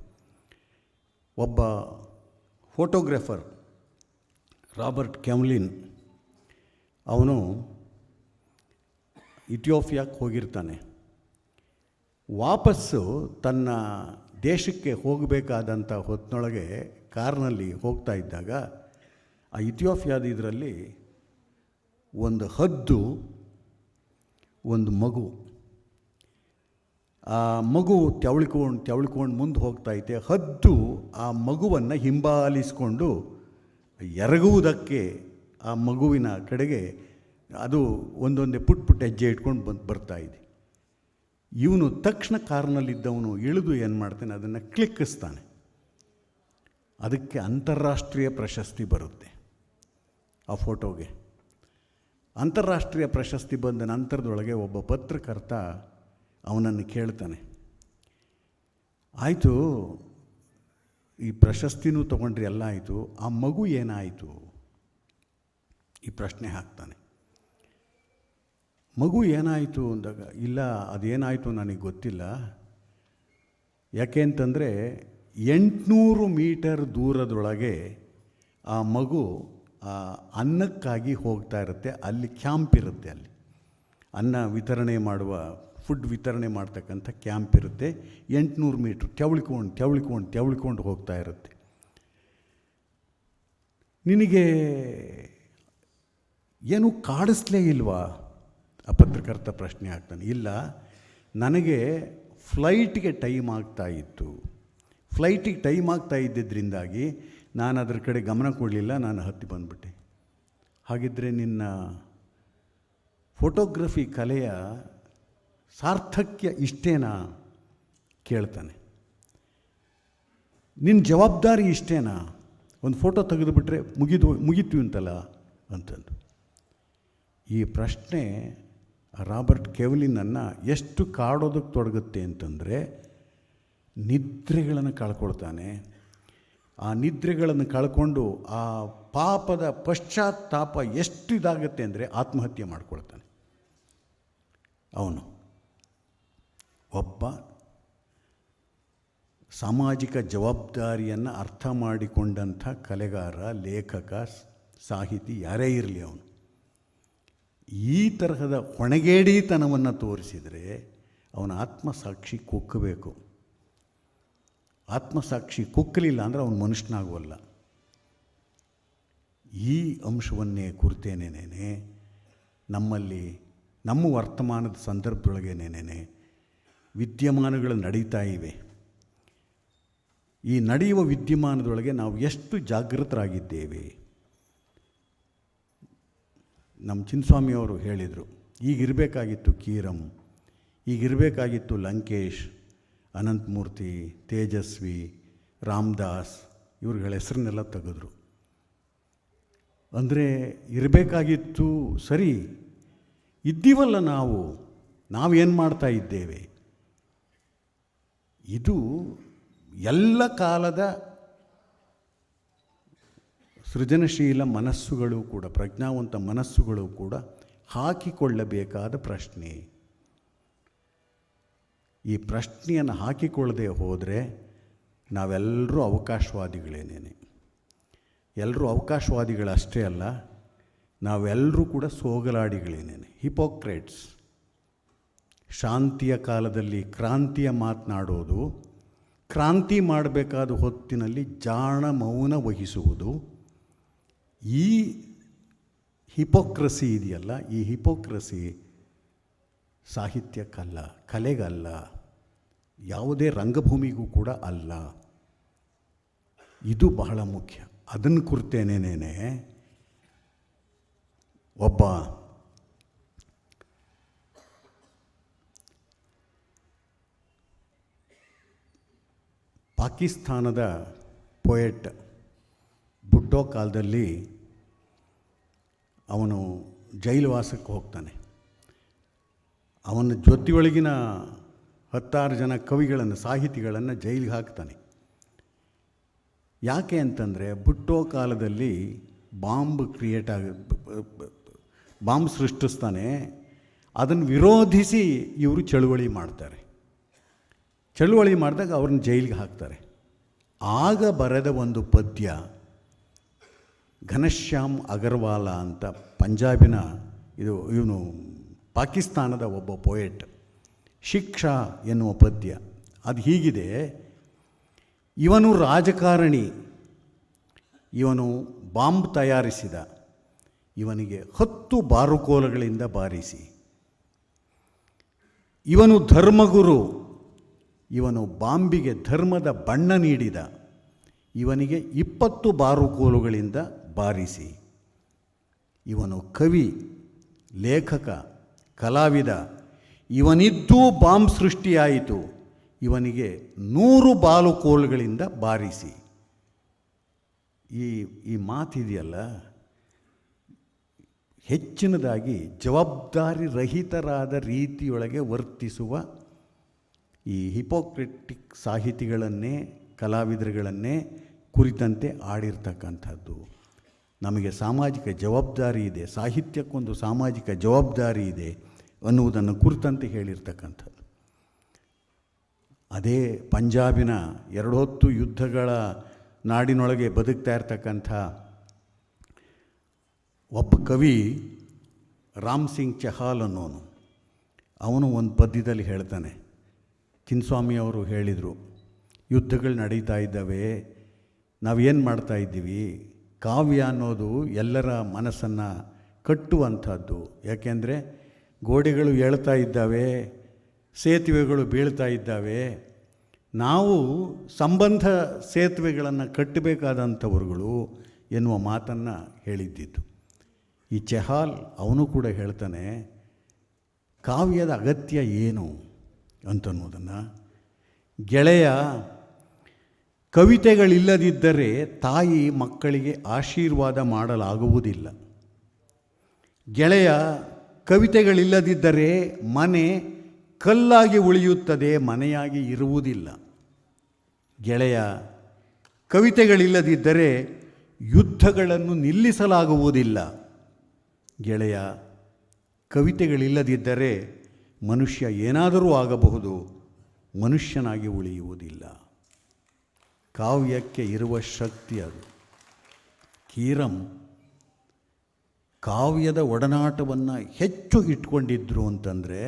ಒಬ್ಬ ಫೋಟೋಗ್ರಾಫರ್ ರಾಬರ್ಟ್ ಕೆಮ್ಲಿನ್, ಅವನು ಇಥಿಯೋಪಿಯಾಕ್ಕೆ ಹೋಗಿರ್ತಾನೆ. ವಾಪಸ್ಸು ತನ್ನ ದೇಶಕ್ಕೆ ಹೋಗಬೇಕಾದಂಥ ಹೊತ್ತಿನೊಳಗೆ ಕಾರ್ನಲ್ಲಿ ಹೋಗ್ತಾ ಇದ್ದಾಗ ಆ ಇಥಿಯೋಪಿಯಾದ ಇದರಲ್ಲಿ ಒಂದು ಹದ್ದು, ಒಂದು ಮಗು, ಆ ಮಗು ತೆವಳ್ಕೊಂಡು ಮುಂದೆ ಹೋಗ್ತಾಯಿದೆ. ಹದ್ದು ಆ ಮಗುವನ್ನು ಹಿಂಬಾಲಿಸಿಕೊಂಡು ಎರಗುವುದಕ್ಕೆ ಆ ಮಗುವಿನ ಕಡೆಗೆ ಅದು ಒಂದೊಂದೇ ಪುಟ್ಟ ಹೆಜ್ಜೆ ಇಟ್ಕೊಂಡು ಬರ್ತಾಯಿದೆ. ಇವನು ತಕ್ಷಣ ಕಾರ್ನಲ್ಲಿದ್ದವನು ಇಳಿದು ಏನು ಮಾಡ್ತಾನೆ, ಅದನ್ನು ಕ್ಲಿಕ್ಕಿಸ್ತಾನೆ. ಅದಕ್ಕೆ ಅಂತಾರಾಷ್ಟ್ರೀಯ ಪ್ರಶಸ್ತಿ ಬರುತ್ತೆ. ಆ ಫೋಟೋಗೆ ಅಂತಾರಾಷ್ಟ್ರೀಯ ಪ್ರಶಸ್ತಿ ಬಂದ ನಂತರದೊಳಗೆ ಒಬ್ಬ ಪತ್ರಕರ್ತ ಅವನನ್ನು ಕೇಳ್ತಾನೆ, ಆಯಿತು ಈ ಪ್ರಶಸ್ತಿನೂ ತೊಗೊಂಡ್ರಿ, ಎಲ್ಲ ಆಯಿತು, ಆ ಮಗು ಏನಾಯಿತು? ಈ ಪ್ರಶ್ನೆ ಹಾಕ್ತಾನೆ. ಮಗು ಏನಾಯಿತು ಅಂದಾಗ, ಇಲ್ಲ ಅದೇನಾಯಿತು ನನಗೆ ಗೊತ್ತಿಲ್ಲ. ಯಾಕೆ ಅಂತಂದರೆ 800 ಮೀಟರ್ ದೂರದೊಳಗೆ ಆ ಮಗು ಅನ್ನಕ್ಕಾಗಿ ಹೋಗ್ತಾ ಇರುತ್ತೆ. ಅಲ್ಲಿ ಕ್ಯಾಂಪ್ ಇರುತ್ತೆ, ಅಲ್ಲಿ ಅನ್ನ ವಿತರಣೆ ಮಾಡುವ, ಫುಡ್ ವಿತರಣೆ ಮಾಡ್ತಕ್ಕಂಥ ಕ್ಯಾಂಪ್ ಇರುತ್ತೆ. 800 ಮೀಟ್ರ್ ತೆವಳ್ಕೊಂಡು ಹೋಗ್ತಾ ಇರುತ್ತೆ. ನಿನಗೆ ಏನು ಕಾಡಿಸ್ಲೇ ಇಲ್ವಾ? ಆ ಪತ್ರಕರ್ತ ಪ್ರಶ್ನೆ ಆಗ್ತಾನೆ. ಇಲ್ಲ, ನನಗೆ ಫ್ಲೈಟಿಗೆ ಟೈಮ್ ಆಗ್ತಾಯಿತ್ತು. ಫ್ಲೈಟಿಗೆ ಟೈಮ್ ಆಗ್ತಾ ಇದ್ದಿದ್ದರಿಂದಾಗಿ ನಾನು ಅದರ ಕಡೆ ಗಮನ ಕೊಡಲಿಲ್ಲ, ನಾನು ಹತ್ತಿ ಬಂದುಬಿಟ್ಟೆ. ಹಾಗಿದ್ದರೆ ನಿನ್ನ ಫೋಟೋಗ್ರಫಿ ಕಲೆಯ ಸಾರ್ಥಕ್ಯ ಇಷ್ಟೇನಾ ಕೇಳ್ತಾನೆ. ನಿನ್ನ ಜವಾಬ್ದಾರಿ ಇಷ್ಟೇನಾ? ಒಂದು ಫೋಟೋ ತೆಗೆದುಬಿಟ್ರೆ ಮುಗೀತು ಅಂತಲ್ಲ ಅಂತಂದು. ಈ ಪ್ರಶ್ನೆ ರಾಬರ್ಟ್ ಕೆವ್ಲಿನನ್ನು ಎಷ್ಟು ಕಾಡೋದಕ್ಕೆ ತೊಡಗುತ್ತೆ ಅಂತಂದರೆ, ನಿದ್ರೆಗಳನ್ನು ಕಳ್ಕೊಳ್ತಾನೆ. ಆ ನಿದ್ರೆಗಳನ್ನು ಕಳ್ಕೊಂಡು ಆ ಪಾಪದ ಪಶ್ಚಾತ್ತಾಪ ಎಷ್ಟು ಇದಾಗುತ್ತೆ ಅಂದರೆ ಆತ್ಮಹತ್ಯೆ ಮಾಡ್ಕೊಳ್ತಾನೆ. ಅವನು ಒಬ್ಬ ಸಾಮಾಜಿಕ ಜವಾಬ್ದಾರಿಯನ್ನು ಅರ್ಥ ಮಾಡಿಕೊಂಡಂಥ ಕಲೆಗಾರ, ಲೇಖಕ, ಸಾಹಿತಿ ಯಾರೇ ಇರಲಿ, ಅವನು ಈ ತರಹದ ಹೊಣೆಗೇಡಿತನವನ್ನು ತೋರಿಸಿದರೆ ಅವನ ಆತ್ಮಸಾಕ್ಷಿ ಕುಕ್ಕಬೇಕು. ಆತ್ಮಸಾಕ್ಷಿ ಕುಕ್ಕಲಿಲ್ಲ ಅಂದರೆ ಅವನು ಮನುಷ್ಯನಾಗುವಲ್ಲ. ಈ ಅಂಶವನ್ನೇ ಕುರಿತೇನೇನೆ ನಮ್ಮಲ್ಲಿ ನಮ್ಮ ವರ್ತಮಾನದ ಸಂದರ್ಭದೊಳಗೇನೇನೆ ವಿದ್ಯಮಾನಗಳು ನಡೀತಾ ಇವೆ. ಈ ನಡೆಯುವ ವಿದ್ಯಮಾನದೊಳಗೆ ನಾವು ಎಷ್ಟು ಜಾಗೃತರಾಗಿದ್ದೇವೆ. ನಮ್ಮ ಚಿನ್ನಸ್ವಾಮಿಯವರು ಹೇಳಿದರು, ಈಗಿರಬೇಕಾಗಿತ್ತು ಕೀರಂ, ಈಗಿರಬೇಕಾಗಿತ್ತು ಲಂಕೇಶ್, ಅನಂತಮೂರ್ತಿ, ತೇಜಸ್ವಿ, ರಾಮದಾಸ್, ಇವ್ರುಗಳ ಹೆಸರನ್ನೆಲ್ಲ ತೆಗೆದ್ರು. ಅಂದರೆ ಇರಬೇಕಾಗಿತ್ತು, ಸರಿ ಇದ್ದೀವಲ್ಲ ನಾವೇನು ಮಾಡ್ತಾ ಇದ್ದೇವೆ? ಇದು ಎಲ್ಲ ಕಾಲದ ಸೃಜನಶೀಲ ಮನಸ್ಸುಗಳು ಕೂಡ, ಪ್ರಜ್ಞಾವಂತ ಮನಸ್ಸುಗಳು ಕೂಡ ಹಾಕಿಕೊಳ್ಳಬೇಕಾದ ಪ್ರಶ್ನೆ. ಈ ಪ್ರಶ್ನೆಯನ್ನು ಹಾಕಿಕೊಳ್ಳದೆ ಹೋದರೆ ನಾವೆಲ್ಲರೂ ಅವಕಾಶವಾದಿಗಳೇನೇನೆ. ಎಲ್ಲರೂ ಅವಕಾಶವಾದಿಗಳಷ್ಟೇ ಅಲ್ಲ, ನಾವೆಲ್ಲರೂ ಕೂಡ ಸೋಗಲಾಡಿಗಳೇನೇನೆ, ಹಿಪೋಕ್ರೇಟ್ಸ್. ಶಾಂತಿಯ ಕಾಲದಲ್ಲಿ ಕ್ರಾಂತಿಯ ಮಾತನಾಡೋದು, ಕ್ರಾಂತಿ ಮಾಡಬೇಕಾದ ಹೊತ್ತಿನಲ್ಲಿ ಜಾಣ ಮೌನ ವಹಿಸುವುದು, ಈ ಹಿಪೋಕ್ರಸಿ ಇದೆಯಲ್ಲ, ಈ ಹಿಪೋಕ್ರಸಿ ಸಾಹಿತ್ಯಕ್ಕಲ್ಲ, ಕಲೆಗಲ್ಲ, ಯಾವುದೇ ರಂಗಭೂಮಿಗೂ ಕೂಡ ಅಲ್ಲ. ಇದು ಬಹಳ ಮುಖ್ಯ. ಅದನ್ನು ಕುರಿತೇನೇನೆ ಒಬ್ಬ ಪಾಕಿಸ್ತಾನದ ಪೊಯೆಟ್ ಬುಡ್ಡೋ ಕಾಲದಲ್ಲಿ ಅವನು ಜೈಲುವಾಸಕ್ಕೆ ಹೋಗ್ತಾನೆ. ಅವನ ಜೊತೆಯೊಳಗಿನ 10 ಜನ ಕವಿಗಳನ್ನು, ಸಾಹಿತಿಗಳನ್ನು ಜೈಲಿಗೆ ಹಾಕ್ತಾನೆ. ಯಾಕೆ ಅಂತಂದರೆ ಬುಟ್ಟೋ ಕಾಲದಲ್ಲಿ ಬಾಂಬ್ ಸೃಷ್ಟಿಸ್ತಾನೆ. ಅದನ್ನು ವಿರೋಧಿಸಿ ಇವರು ಚಳುವಳಿ ಮಾಡ್ತಾರೆ. ಚಳುವಳಿ ಮಾಡಿದಾಗ ಅವ್ರನ್ನ ಜೈಲಿಗೆ ಹಾಕ್ತಾರೆ. ಆಗ ಬರೆದ ಒಂದು ಪದ್ಯ, ಘನಶ್ಯಾಮ್ ಅಗರ್ವಾಲ ಅಂತ ಪಂಜಾಬಿನ ಇವನು ಪಾಕಿಸ್ತಾನದ ಒಬ್ಬ ಪೊಯೆಟ್, ಶಿಕ್ಷಾ ಎನ್ನುವ ಪದ್ಯ. ಅದು ಹೀಗಿದೆ: ಇವನು ರಾಜಕಾರಣಿ, ಇವನು ಬಾಂಬ್ ತಯಾರಿಸಿದ, ಇವನಿಗೆ 10 ಬಾರುಕೋಲುಗಳಿಂದ ಬಾರಿಸಿ. ಇವನು ಧರ್ಮಗುರು, ಇವನು ಬಾಂಬಿಗೆ ಧರ್ಮದ ಬಣ್ಣ ನೀಡಿದ, ಇವನಿಗೆ 20 ಬಾರುಕೋಲುಗಳಿಂದ ಬಾರಿಸಿ. ಇವನು ಕವಿ, ಲೇಖಕ, ಕಲಾವಿದ, ಇವನಿದ್ದೂ ಬಾಂಬ್ ಸೃಷ್ಟಿಯಾಯಿತು, ಇವನಿಗೆ 100 ಬಾಲುಕೋಲುಗಳಿಂದ ಬಾರಿಸಿ. ಈ ಮಾತಿದೆಯಲ್ಲ, ಹೆಚ್ಚಿನದಾಗಿ ಜವಾಬ್ದಾರಿ ರಹಿತರಾದ ರೀತಿಯೊಳಗೆ ವರ್ತಿಸುವ ಈ ಹಿಪೋಕ್ರೆಟಿಕ್ ಸಾಹಿತಿಗಳನ್ನೇ, ಕಲಾವಿದರುಗಳನ್ನೇ ಕುರಿತಂತೆ ಆಡಿರ್ತಕ್ಕಂಥದ್ದು. ನಮಗೆ ಸಾಮಾಜಿಕ ಜವಾಬ್ದಾರಿ ಇದೆ, ಸಾಹಿತ್ಯಕ್ಕೊಂದು ಸಾಮಾಜಿಕ ಜವಾಬ್ದಾರಿ ಇದೆ ಅನ್ನುವುದನ್ನು ಕುರಿತಂತೆ ಹೇಳಿರ್ತಕ್ಕಂಥದ್ದು. ಅದೇ ಪಂಜಾಬಿನ 2 ಹೊತ್ತು ಯುದ್ಧಗಳ ನಾಡಿನೊಳಗೆ ಬದುಕ್ತಾ ಇರ್ತಕ್ಕಂಥ ಒಬ್ಬ ಕವಿ ರಾಮ್ ಸಿಂಗ್ ಚಹಾಲ್ ಅನ್ನೋನು. ಅವನು ಒಂದು ಪದ್ಯದಲ್ಲಿ ಹೇಳ್ತಾನೆ, ಚಿನ್ನಸ್ವಾಮಿಯವರು ಹೇಳಿದರು, ಯುದ್ಧಗಳು ನಡೀತಾ ಇದ್ದಾವೆ, ನಾವೇನು ಮಾಡ್ತಾ ಇದ್ದೀವಿ? ಕಾವ್ಯ ಅನ್ನೋದು ಎಲ್ಲರ ಮನಸ್ಸನ್ನು ಕಟ್ಟುವಂಥದ್ದು. ಯಾಕೆಂದರೆ ಗೋಡೆಗಳು ಏಳ್ತಾ ಇದ್ದಾವೆ, ಸೇತುವೆಗಳು ಬೀಳ್ತಾ ಇದ್ದಾವೆ, ನಾವು ಸಂಬಂಧ ಸೇತುವೆಗಳನ್ನು ಕಟ್ಟಬೇಕಾದಂಥವ್ರುಗಳು ಎನ್ನುವ ಮಾತನ್ನು ಹೇಳಿದ್ದಿದ್ದು. ಈ ಚೆಹಾಲ್ ಅವನು ಕೂಡ ಹೇಳ್ತಾನೆ, ಕಾವ್ಯದ ಅಗತ್ಯ ಏನು ಅಂತನ್ನೋದನ್ನು. ಗೆಳೆಯ, ಕವಿತೆಗಳಿಲ್ಲದಿದ್ದರೆ ತಾಯಿ ಮಕ್ಕಳಿಗೆ ಆಶೀರ್ವಾದ ಮಾಡಲಾಗುವುದಿಲ್ಲ. ಗೆಳೆಯ, ಕವಿತೆಗಳಿಲ್ಲದಿದ್ದರೆ ಮನೆ ಕಲ್ಲಾಗಿ ಉಳಿಯುತ್ತದೆ, ಮನೆಯಾಗಿ ಇರುವುದಿಲ್ಲ. ಗೆಳೆಯ, ಕವಿತೆಗಳಿಲ್ಲದಿದ್ದರೆ ಯುದ್ಧಗಳನ್ನು ನಿಲ್ಲಿಸಲಾಗುವುದಿಲ್ಲ. ಗೆಳೆಯ, ಕವಿತೆಗಳಿಲ್ಲದಿದ್ದರೆ ಮನುಷ್ಯ ಏನಾದರೂ ಆಗಬಹುದು, ಮನುಷ್ಯನಾಗಿ ಉಳಿಯುವುದಿಲ್ಲ. ಕಾವ್ಯಕ್ಕೆ ಇರುವ ಶಕ್ತಿ ಅದು. ಕೀರಂ ಕಾವ್ಯದ ಒಡನಾಟವನ್ನು ಹೆಚ್ಚು ಇಟ್ಕೊಂಡಿದ್ರು ಅಂತಂದರೆ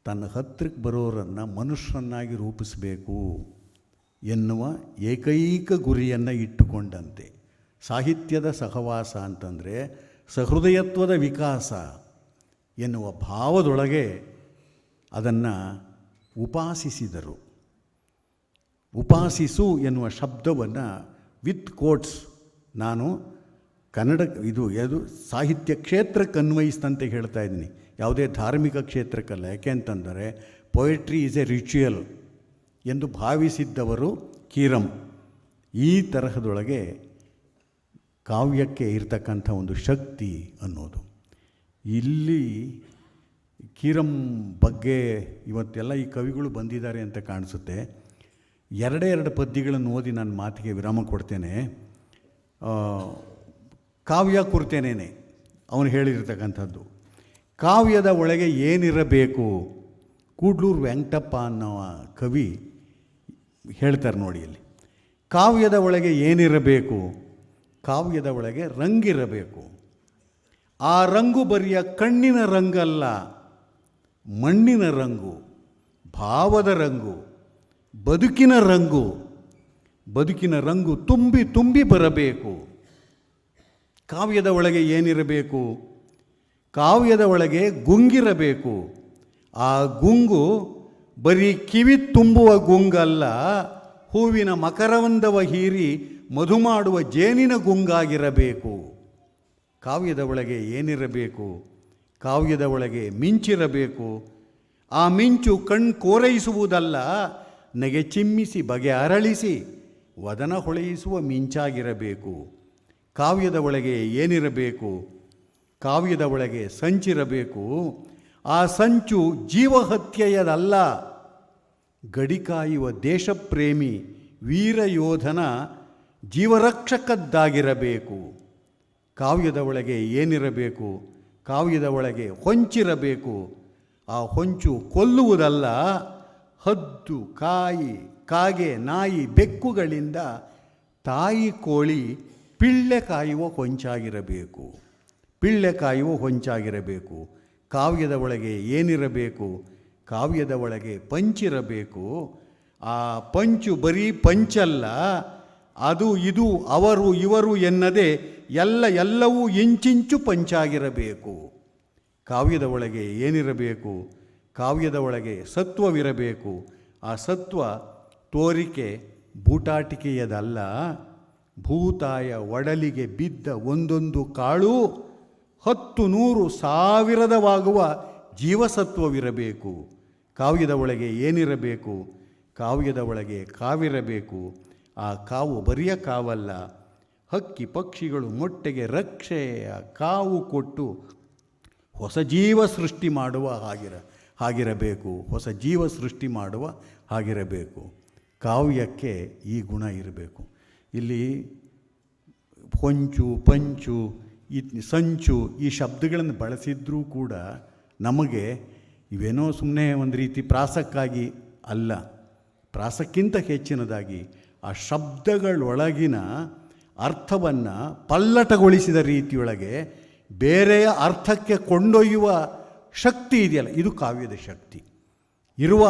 ತನ್ನ ಹತ್ತಿರಕ್ಕೆ ಬರೋರನ್ನು ಮನುಷ್ಯರನ್ನಾಗಿ ರೂಪಿಸಬೇಕು ಎನ್ನುವ ಏಕೈಕ ಗುರಿಯನ್ನು ಇಟ್ಟುಕೊಂಡಂತೆ. ಸಾಹಿತ್ಯದ ಸಹವಾಸ ಅಂತಂದರೆ ಸಹೃದಯತ್ವದ ವಿಕಾಸ ಎನ್ನುವ ಭಾವದೊಳಗೆ ಅದನ್ನು ಉಪಾಸಿಸಿದರು. ಉಪಾಸಿಸು ಎನ್ನುವ ಶಬ್ದವನ್ನು ವಿತ್ ಕೋಟ್ಸ್ ನಾನು ಕನ್ನಡ ಇದು ಸಾಹಿತ್ಯ ಕ್ಷೇತ್ರಕ್ಕೆ ಅನ್ವಯಿಸಿದಂತೆ ಹೇಳ್ತಾ ಇದ್ದೀನಿ, ಯಾವುದೇ ಧಾರ್ಮಿಕ ಕ್ಷೇತ್ರಕ್ಕಲ್ಲ. ಯಾಕೆ ಅಂತಂದರೆ ಪೊಯೆಟ್ರಿ ಈಸ್ ಎ ರಿಚುಯಲ್ ಎಂದು ಭಾವಿಸಿದ್ದವರು ಕೀರಂ. ಈ ತರಹದೊಳಗೆ ಕಾವ್ಯಕ್ಕೆ ಇರತಕ್ಕಂಥ ಒಂದು ಶಕ್ತಿ ಅನ್ನೋದು. ಇಲ್ಲಿ ಕೀರಂ ಬಗ್ಗೆ ಇವತ್ತೆಲ್ಲ ಈ ಕವಿಗಳು ಬಂದಿದ್ದಾರೆ ಅಂತ ಕಾಣಿಸುತ್ತೆ. ಎರಡು ಪದ್ಯಗಳನ್ನು ಓದಿ ನನ್ನ ಮಾತಿಗೆ ವಿರಾಮ ಕೊಡ್ತೇನೆ. ಕಾವ್ಯ ಕುರಿತೇನೇನೆ ಅವನು ಹೇಳಿರ್ತಕ್ಕಂಥದ್ದು. ಕಾವ್ಯದ ಒಳಗೆ ಏನಿರಬೇಕು, ಕೂಡ್ಲೂರು ವೆಂಕಟಪ್ಪ ಅನ್ನೋ ಕವಿ ಹೇಳ್ತಾರೆ ನೋಡಿ ಇಲ್ಲಿ. ಕಾವ್ಯದ ಒಳಗೆ ಏನಿರಬೇಕು, ಕಾವ್ಯದ ಒಳಗೆ ರಂಗಿರಬೇಕು. ಆ ರಂಗು ಬರಿಯ ಕಣ್ಣಿನ ರಂಗಲ್ಲ, ಮಣ್ಣಿನ ರಂಗು, ಭಾವದ ರಂಗು, ಬದುಕಿನ ರಂಗು. ಬದುಕಿನ ರಂಗು ತುಂಬಿ ತುಂಬಿ ಬರಬೇಕು. ಕಾವ್ಯದ ಒಳಗೆ ಏನಿರಬೇಕು, ಕಾವ್ಯದ ಒಳಗೆ ಗುಂಗಿರಬೇಕು. ಆ ಗುಂಗು ಬರೀ ಕಿವಿ ತುಂಬುವ ಗುಂಗಲ್ಲ, ಹೂವಿನ ಮಕರಂದವ ಹೀರಿ ಮಧು ಮಾಡುವ ಜೇನಿನ ಗುಂಗಾಗಿರಬೇಕು. ಕಾವ್ಯದ ಒಳಗೆ ಏನಿರಬೇಕು, ಕಾವ್ಯದ ಒಳಗೆ ಮಿಂಚಿರಬೇಕು. ಆ ಮಿಂಚು ಕೋರೈಸುವುದಲ್ಲ, ನಗೆ ಚಿಮ್ಮಿಸಿ ಬಗೆ ಅರಳಿಸಿ ವದನ ಹೊಳೆಯಿಸುವ ಮಿಂಚಾಗಿರಬೇಕು. ಕಾವ್ಯದ ಒಳಗೆ ಏನಿರಬೇಕು, ಕಾವ್ಯದ ಒಳಗೆ ಸಂಚಿರಬೇಕು. ಆ ಸಂಚು ಜೀವಹತ್ಯೆಯದಲ್ಲ, ಗಡಿಕಾಯುವ ದೇಶಪ್ರೇಮಿ ವೀರಯೋಧನ ಜೀವರಕ್ಷಕದ್ದಾಗಿರಬೇಕು. ಕಾವ್ಯದ ಒಳಗೆ ಏನಿರಬೇಕು, ಕಾವ್ಯದ ಒಳಗೆ ಹೊಂಚಿರಬೇಕು. ಆ ಹೊಂಚು ಕೊಲ್ಲುವುದಲ್ಲ, ಹದ್ದು, ಕಾಯಿ, ಕಾಗೆ, ನಾಯಿ, ಬೆಕ್ಕುಗಳಿಂದ ತಾಯಿ ಕೋಳಿ ಪಿಳ್ಳೆ ಕಾಯುವ ಹೊಂಚಾಗಿರಬೇಕು. ಪಿಳ್ಳೆ ಕಾಯುವ ಹೊಂಚಾಗಿರಬೇಕು. ಕಾವ್ಯದ ಒಳಗೆ ಏನಿರಬೇಕು, ಕಾವ್ಯದ ಒಳಗೆ ಪಂಚಿರಬೇಕು. ಆ ಪಂಚು ಬರೀ ಪಂಚಲ್ಲ, ಅದು ಇದು ಅವರು ಇವರು ಎನ್ನದೆ ಎಲ್ಲವೂ ಇಂಚಿಂಚು ಪಂಚಾಗಿರಬೇಕು. ಕಾವ್ಯದ ಒಳಗೆ ಏನಿರಬೇಕು, ಕಾವ್ಯದ ಒಳಗೆ ಸತ್ವವಿರಬೇಕು. ಆ ಸತ್ವ ತೋರಿಕೆ ಬೂಟಾಟಿಕೆಯದಲ್ಲ, ಭೂತಾಯ ಒಡಲಿಗೆ ಬಿದ್ದ ಒಂದೊಂದು ಕಾಳು 10, 100, 1000ವಾಗುವ ಜೀವಸತ್ವವಿರಬೇಕು. ಕಾವ್ಯದ ಒಳಗೆ ಏನಿರಬೇಕು, ಕಾವ್ಯದ ಒಳಗೆ ಕಾವಿರಬೇಕು. ಆ ಕಾವು ಬರಿಯ ಕಾವಲ್ಲ, ಹಕ್ಕಿ ಪಕ್ಷಿಗಳು ಮೊಟ್ಟೆಗೆ ರಕ್ಷೆಯ ಕಾವು ಕೊಟ್ಟು ಹೊಸ ಜೀವ ಸೃಷ್ಟಿ ಮಾಡುವ ಹಾಗಿರಬೇಕು. ಹೊಸ ಜೀವ ಸೃಷ್ಟಿ ಮಾಡುವ ಹಾಗಿರಬೇಕು. ಕಾವ್ಯಕ್ಕೆ ಈ ಗುಣ ಇರಬೇಕು. ಇಲ್ಲಿ ಹೊಂಚು, ಪಂಚು, ಸಂಚು ಈ ಶಬ್ದಗಳನ್ನು ಬಳಸಿದ್ರೂ ಕೂಡ ನಮಗೆ ಇವೇನೋ ಸುಮ್ಮನೆ ಒಂದು ರೀತಿ ಪ್ರಾಸಕ್ಕಾಗಿ ಅಲ್ಲ, ಪ್ರಾಸಕ್ಕಿಂತ ಹೆಚ್ಚಿನದಾಗಿ ಆ ಶಬ್ದಗಳೊಳಗಿನ ಅರ್ಥವನ್ನು ಪಲ್ಲಟಗೊಳಿಸಿದ ರೀತಿಯೊಳಗೆ ಬೇರೆಯ ಅರ್ಥಕ್ಕೆ ಕೊಂಡೊಯ್ಯುವ ಶಕ್ತಿ ಇದೆಯಲ್ಲ, ಇದು ಕಾವ್ಯದ ಶಕ್ತಿ. ಇರುವ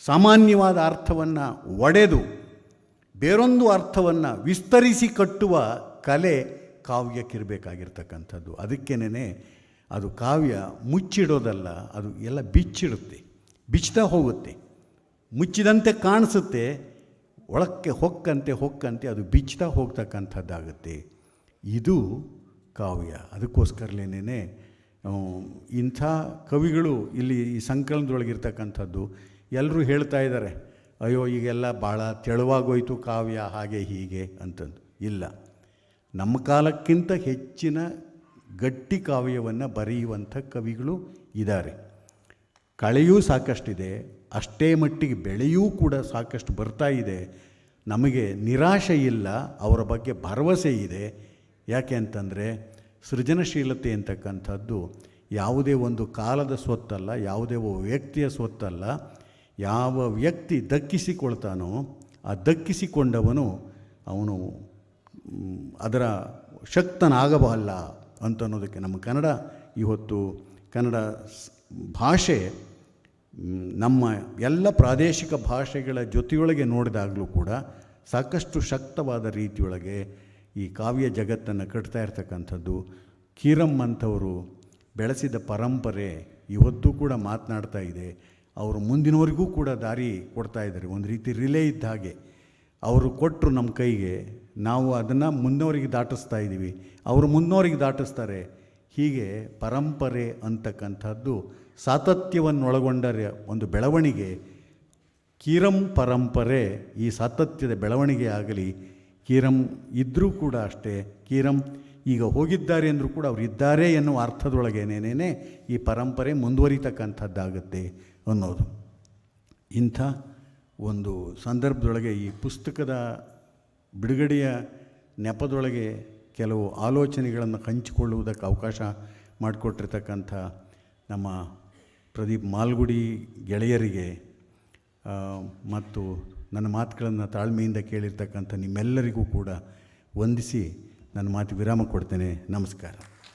ಸಾಮಾನ್ಯವಾದ ಅರ್ಥವನ್ನು ಒಡೆದು ಬೇರೊಂದು ಅರ್ಥವನ್ನು ವಿಸ್ತರಿಸಿ ಕಟ್ಟುವ ಕಲೆ ಕಾವ್ಯಕ್ಕಿರಬೇಕಾಗಿರ್ತಕ್ಕಂಥದ್ದು. ಅದಕ್ಕೇನೆ ಅದು ಕಾವ್ಯ ಮುಚ್ಚಿಡೋದಲ್ಲ, ಅದು ಎಲ್ಲ ಬಿಚ್ಚಿಡುತ್ತೆ, ಬಿಚ್ತಾ ಹೋಗುತ್ತೆ. ಮುಚ್ಚಿದಂತೆ ಕಾಣಿಸುತ್ತೆ, ಒಳಕ್ಕೆ ಹೊಕ್ಕಂತೆ ಅದು ಬಿಚ್ತಾ ಹೋಗ್ತಕ್ಕಂಥದ್ದಾಗುತ್ತೆ. ಇದು ಕಾವ್ಯ. ಅದಕ್ಕೋಸ್ಕರಲೇನೆ ಇಂಥ ಕವಿಗಳು ಇಲ್ಲಿ ಈ ಸಂಕಲನದೊಳಗಿರ್ತಕ್ಕಂಥದ್ದು. ಎಲ್ಲರೂ ಹೇಳ್ತಾ ಇದ್ದಾರೆ, ಅಯ್ಯೋ ಈಗೆಲ್ಲ ಭಾಳ ತೆಳುವಾಗೋಯ್ತು ಕಾವ್ಯ, ಹಾಗೆ ಹೀಗೆ ಅಂತಂದು. ಇಲ್ಲ, ನಮ್ಮ ಕಾಲಕ್ಕಿಂತ ಹೆಚ್ಚಿನ ಗಟ್ಟಿ ಕಾವ್ಯವನ್ನು ಬರೆಯುವಂಥ ಕವಿಗಳು ಇದ್ದಾರೆ. ಕಳೆಯೂ ಸಾಕಷ್ಟಿದೆ, ಅಷ್ಟೇ ಮಟ್ಟಿಗೆ ಬೆಳೆಯೂ ಕೂಡ ಸಾಕಷ್ಟು ಬರ್ತಾ ಇದೆ. ನಮಗೆ ನಿರಾಶೆ ಇಲ್ಲ, ಅವರ ಬಗ್ಗೆ ಭರವಸೆ ಇದೆ. ಯಾಕೆ ಅಂತಂದರೆ ಸೃಜನಶೀಲತೆ ಅಂತಕ್ಕಂಥದ್ದು ಯಾವುದೇ ಒಂದು ಕಾಲದ ಸ್ವತ್ತಲ್ಲ, ಯಾವುದೇ ಒಬ್ಬ ವ್ಯಕ್ತಿಯ ಸ್ವತ್ತಲ್ಲ. ಯಾವ ವ್ಯಕ್ತಿ ದಕ್ಕಿಸಿಕೊಳ್ತಾನೋ ಆ ದಕ್ಕಿಸಿಕೊಂಡವನು ಅವನು ಅದರ ಶಕ್ತನಾಗಬಲ್ಲ ಅಂತನ್ನೋದಕ್ಕೆ ನಮ್ಮ ಕನ್ನಡ ಇವತ್ತು ಕನ್ನಡ ಭಾಷೆ ನಮ್ಮ ಎಲ್ಲ ಪ್ರಾದೇಶಿಕ ಭಾಷೆಗಳ ಜೊತೆಯೊಳಗೆ ನೋಡಿದಾಗಲೂ ಕೂಡ ಸಾಕಷ್ಟು ಶಕ್ತವಾದ ರೀತಿಯೊಳಗೆ ಈ ಕಾವ್ಯ ಜಗತ್ತನ್ನು ಕಟ್ತಾ ಇರ್ತಕ್ಕಂಥದ್ದು. ಕೀರಂ ಅಂಥವರು ಬೆಳೆಸಿದ ಪರಂಪರೆ ಇವತ್ತೂ ಕೂಡ ಮಾತನಾಡ್ತಾ ಇದೆ. ಅವರು ಮುಂದಿನವರಿಗೂ ಕೂಡ ದಾರಿ ಕೊಡ್ತಾ ಇದ್ದಾರೆ. ಒಂದು ರೀತಿ ರಿಲೇ ಇದ್ದ ಹಾಗೆ ಅವರು ಕೊಟ್ಟರು ನಮ್ಮ ಕೈಗೆ, ನಾವು ಅದನ್ನು ಮುನ್ನವರಿಗೆ ದಾಟಿಸ್ತಾ ಇದ್ದೀವಿ, ಅವರು ಮುನ್ನವರಿಗೆ ದಾಟಿಸ್ತಾರೆ. ಹೀಗೆ ಪರಂಪರೆ ಅಂತಕ್ಕಂಥದ್ದು ಸಾತತ್ಯವನ್ನೊಳಗೊಂಡ ಒಂದು ಬೆಳವಣಿಗೆ. ಕೀರಂ ಪರಂಪರೆ ಈ ಸಾತತ್ಯದ ಬೆಳವಣಿಗೆ ಆಗಲಿ. ಕೀರಂ ಇದ್ದರೂ ಕೂಡ ಅಷ್ಟೇ, ಕೀರಂ ಈಗ ಹೋಗಿದ್ದಾರೆ ಅಂದರೂ ಕೂಡ ಅವರು ಇದ್ದಾರೆ ಎನ್ನುವ ಅರ್ಥದೊಳಗೇನೇನೇ ಈ ಪರಂಪರೆ ಮುಂದುವರಿತಕ್ಕಂಥದ್ದಾಗುತ್ತೆ ಅನ್ನೋದು. ಇಂಥ ಒಂದು ಸಂದರ್ಭದೊಳಗೆ ಈ ಪುಸ್ತಕದ ಬಿಡುಗಡೆಯ ನೆಪದೊಳಗೆ ಕೆಲವು ಆಲೋಚನೆಗಳನ್ನು ಹಂಚಿಕೊಳ್ಳುವುದಕ್ಕೆ ಅವಕಾಶ ಮಾಡಿಕೊಟ್ಟಿರ್ತಕ್ಕಂಥ ನಮ್ಮ ಪ್ರದೀಪ್ ಮಾಲ್ಗುಡಿ ಗೆಳೆಯರಿಗೆ ಮತ್ತು ನನ್ನ ಮಾತುಗಳನ್ನು ತಾಳ್ಮೆಯಿಂದ ಕೇಳಿರ್ತಕ್ಕಂಥ ನಿಮ್ಮೆಲ್ಲರಿಗೂ ಕೂಡ ವಂದಿಸಿ ನನ್ನ ಮಾತಿಗೆ ವಿರಾಮ ಕೊಡ್ತೇನೆ. ನಮಸ್ಕಾರ.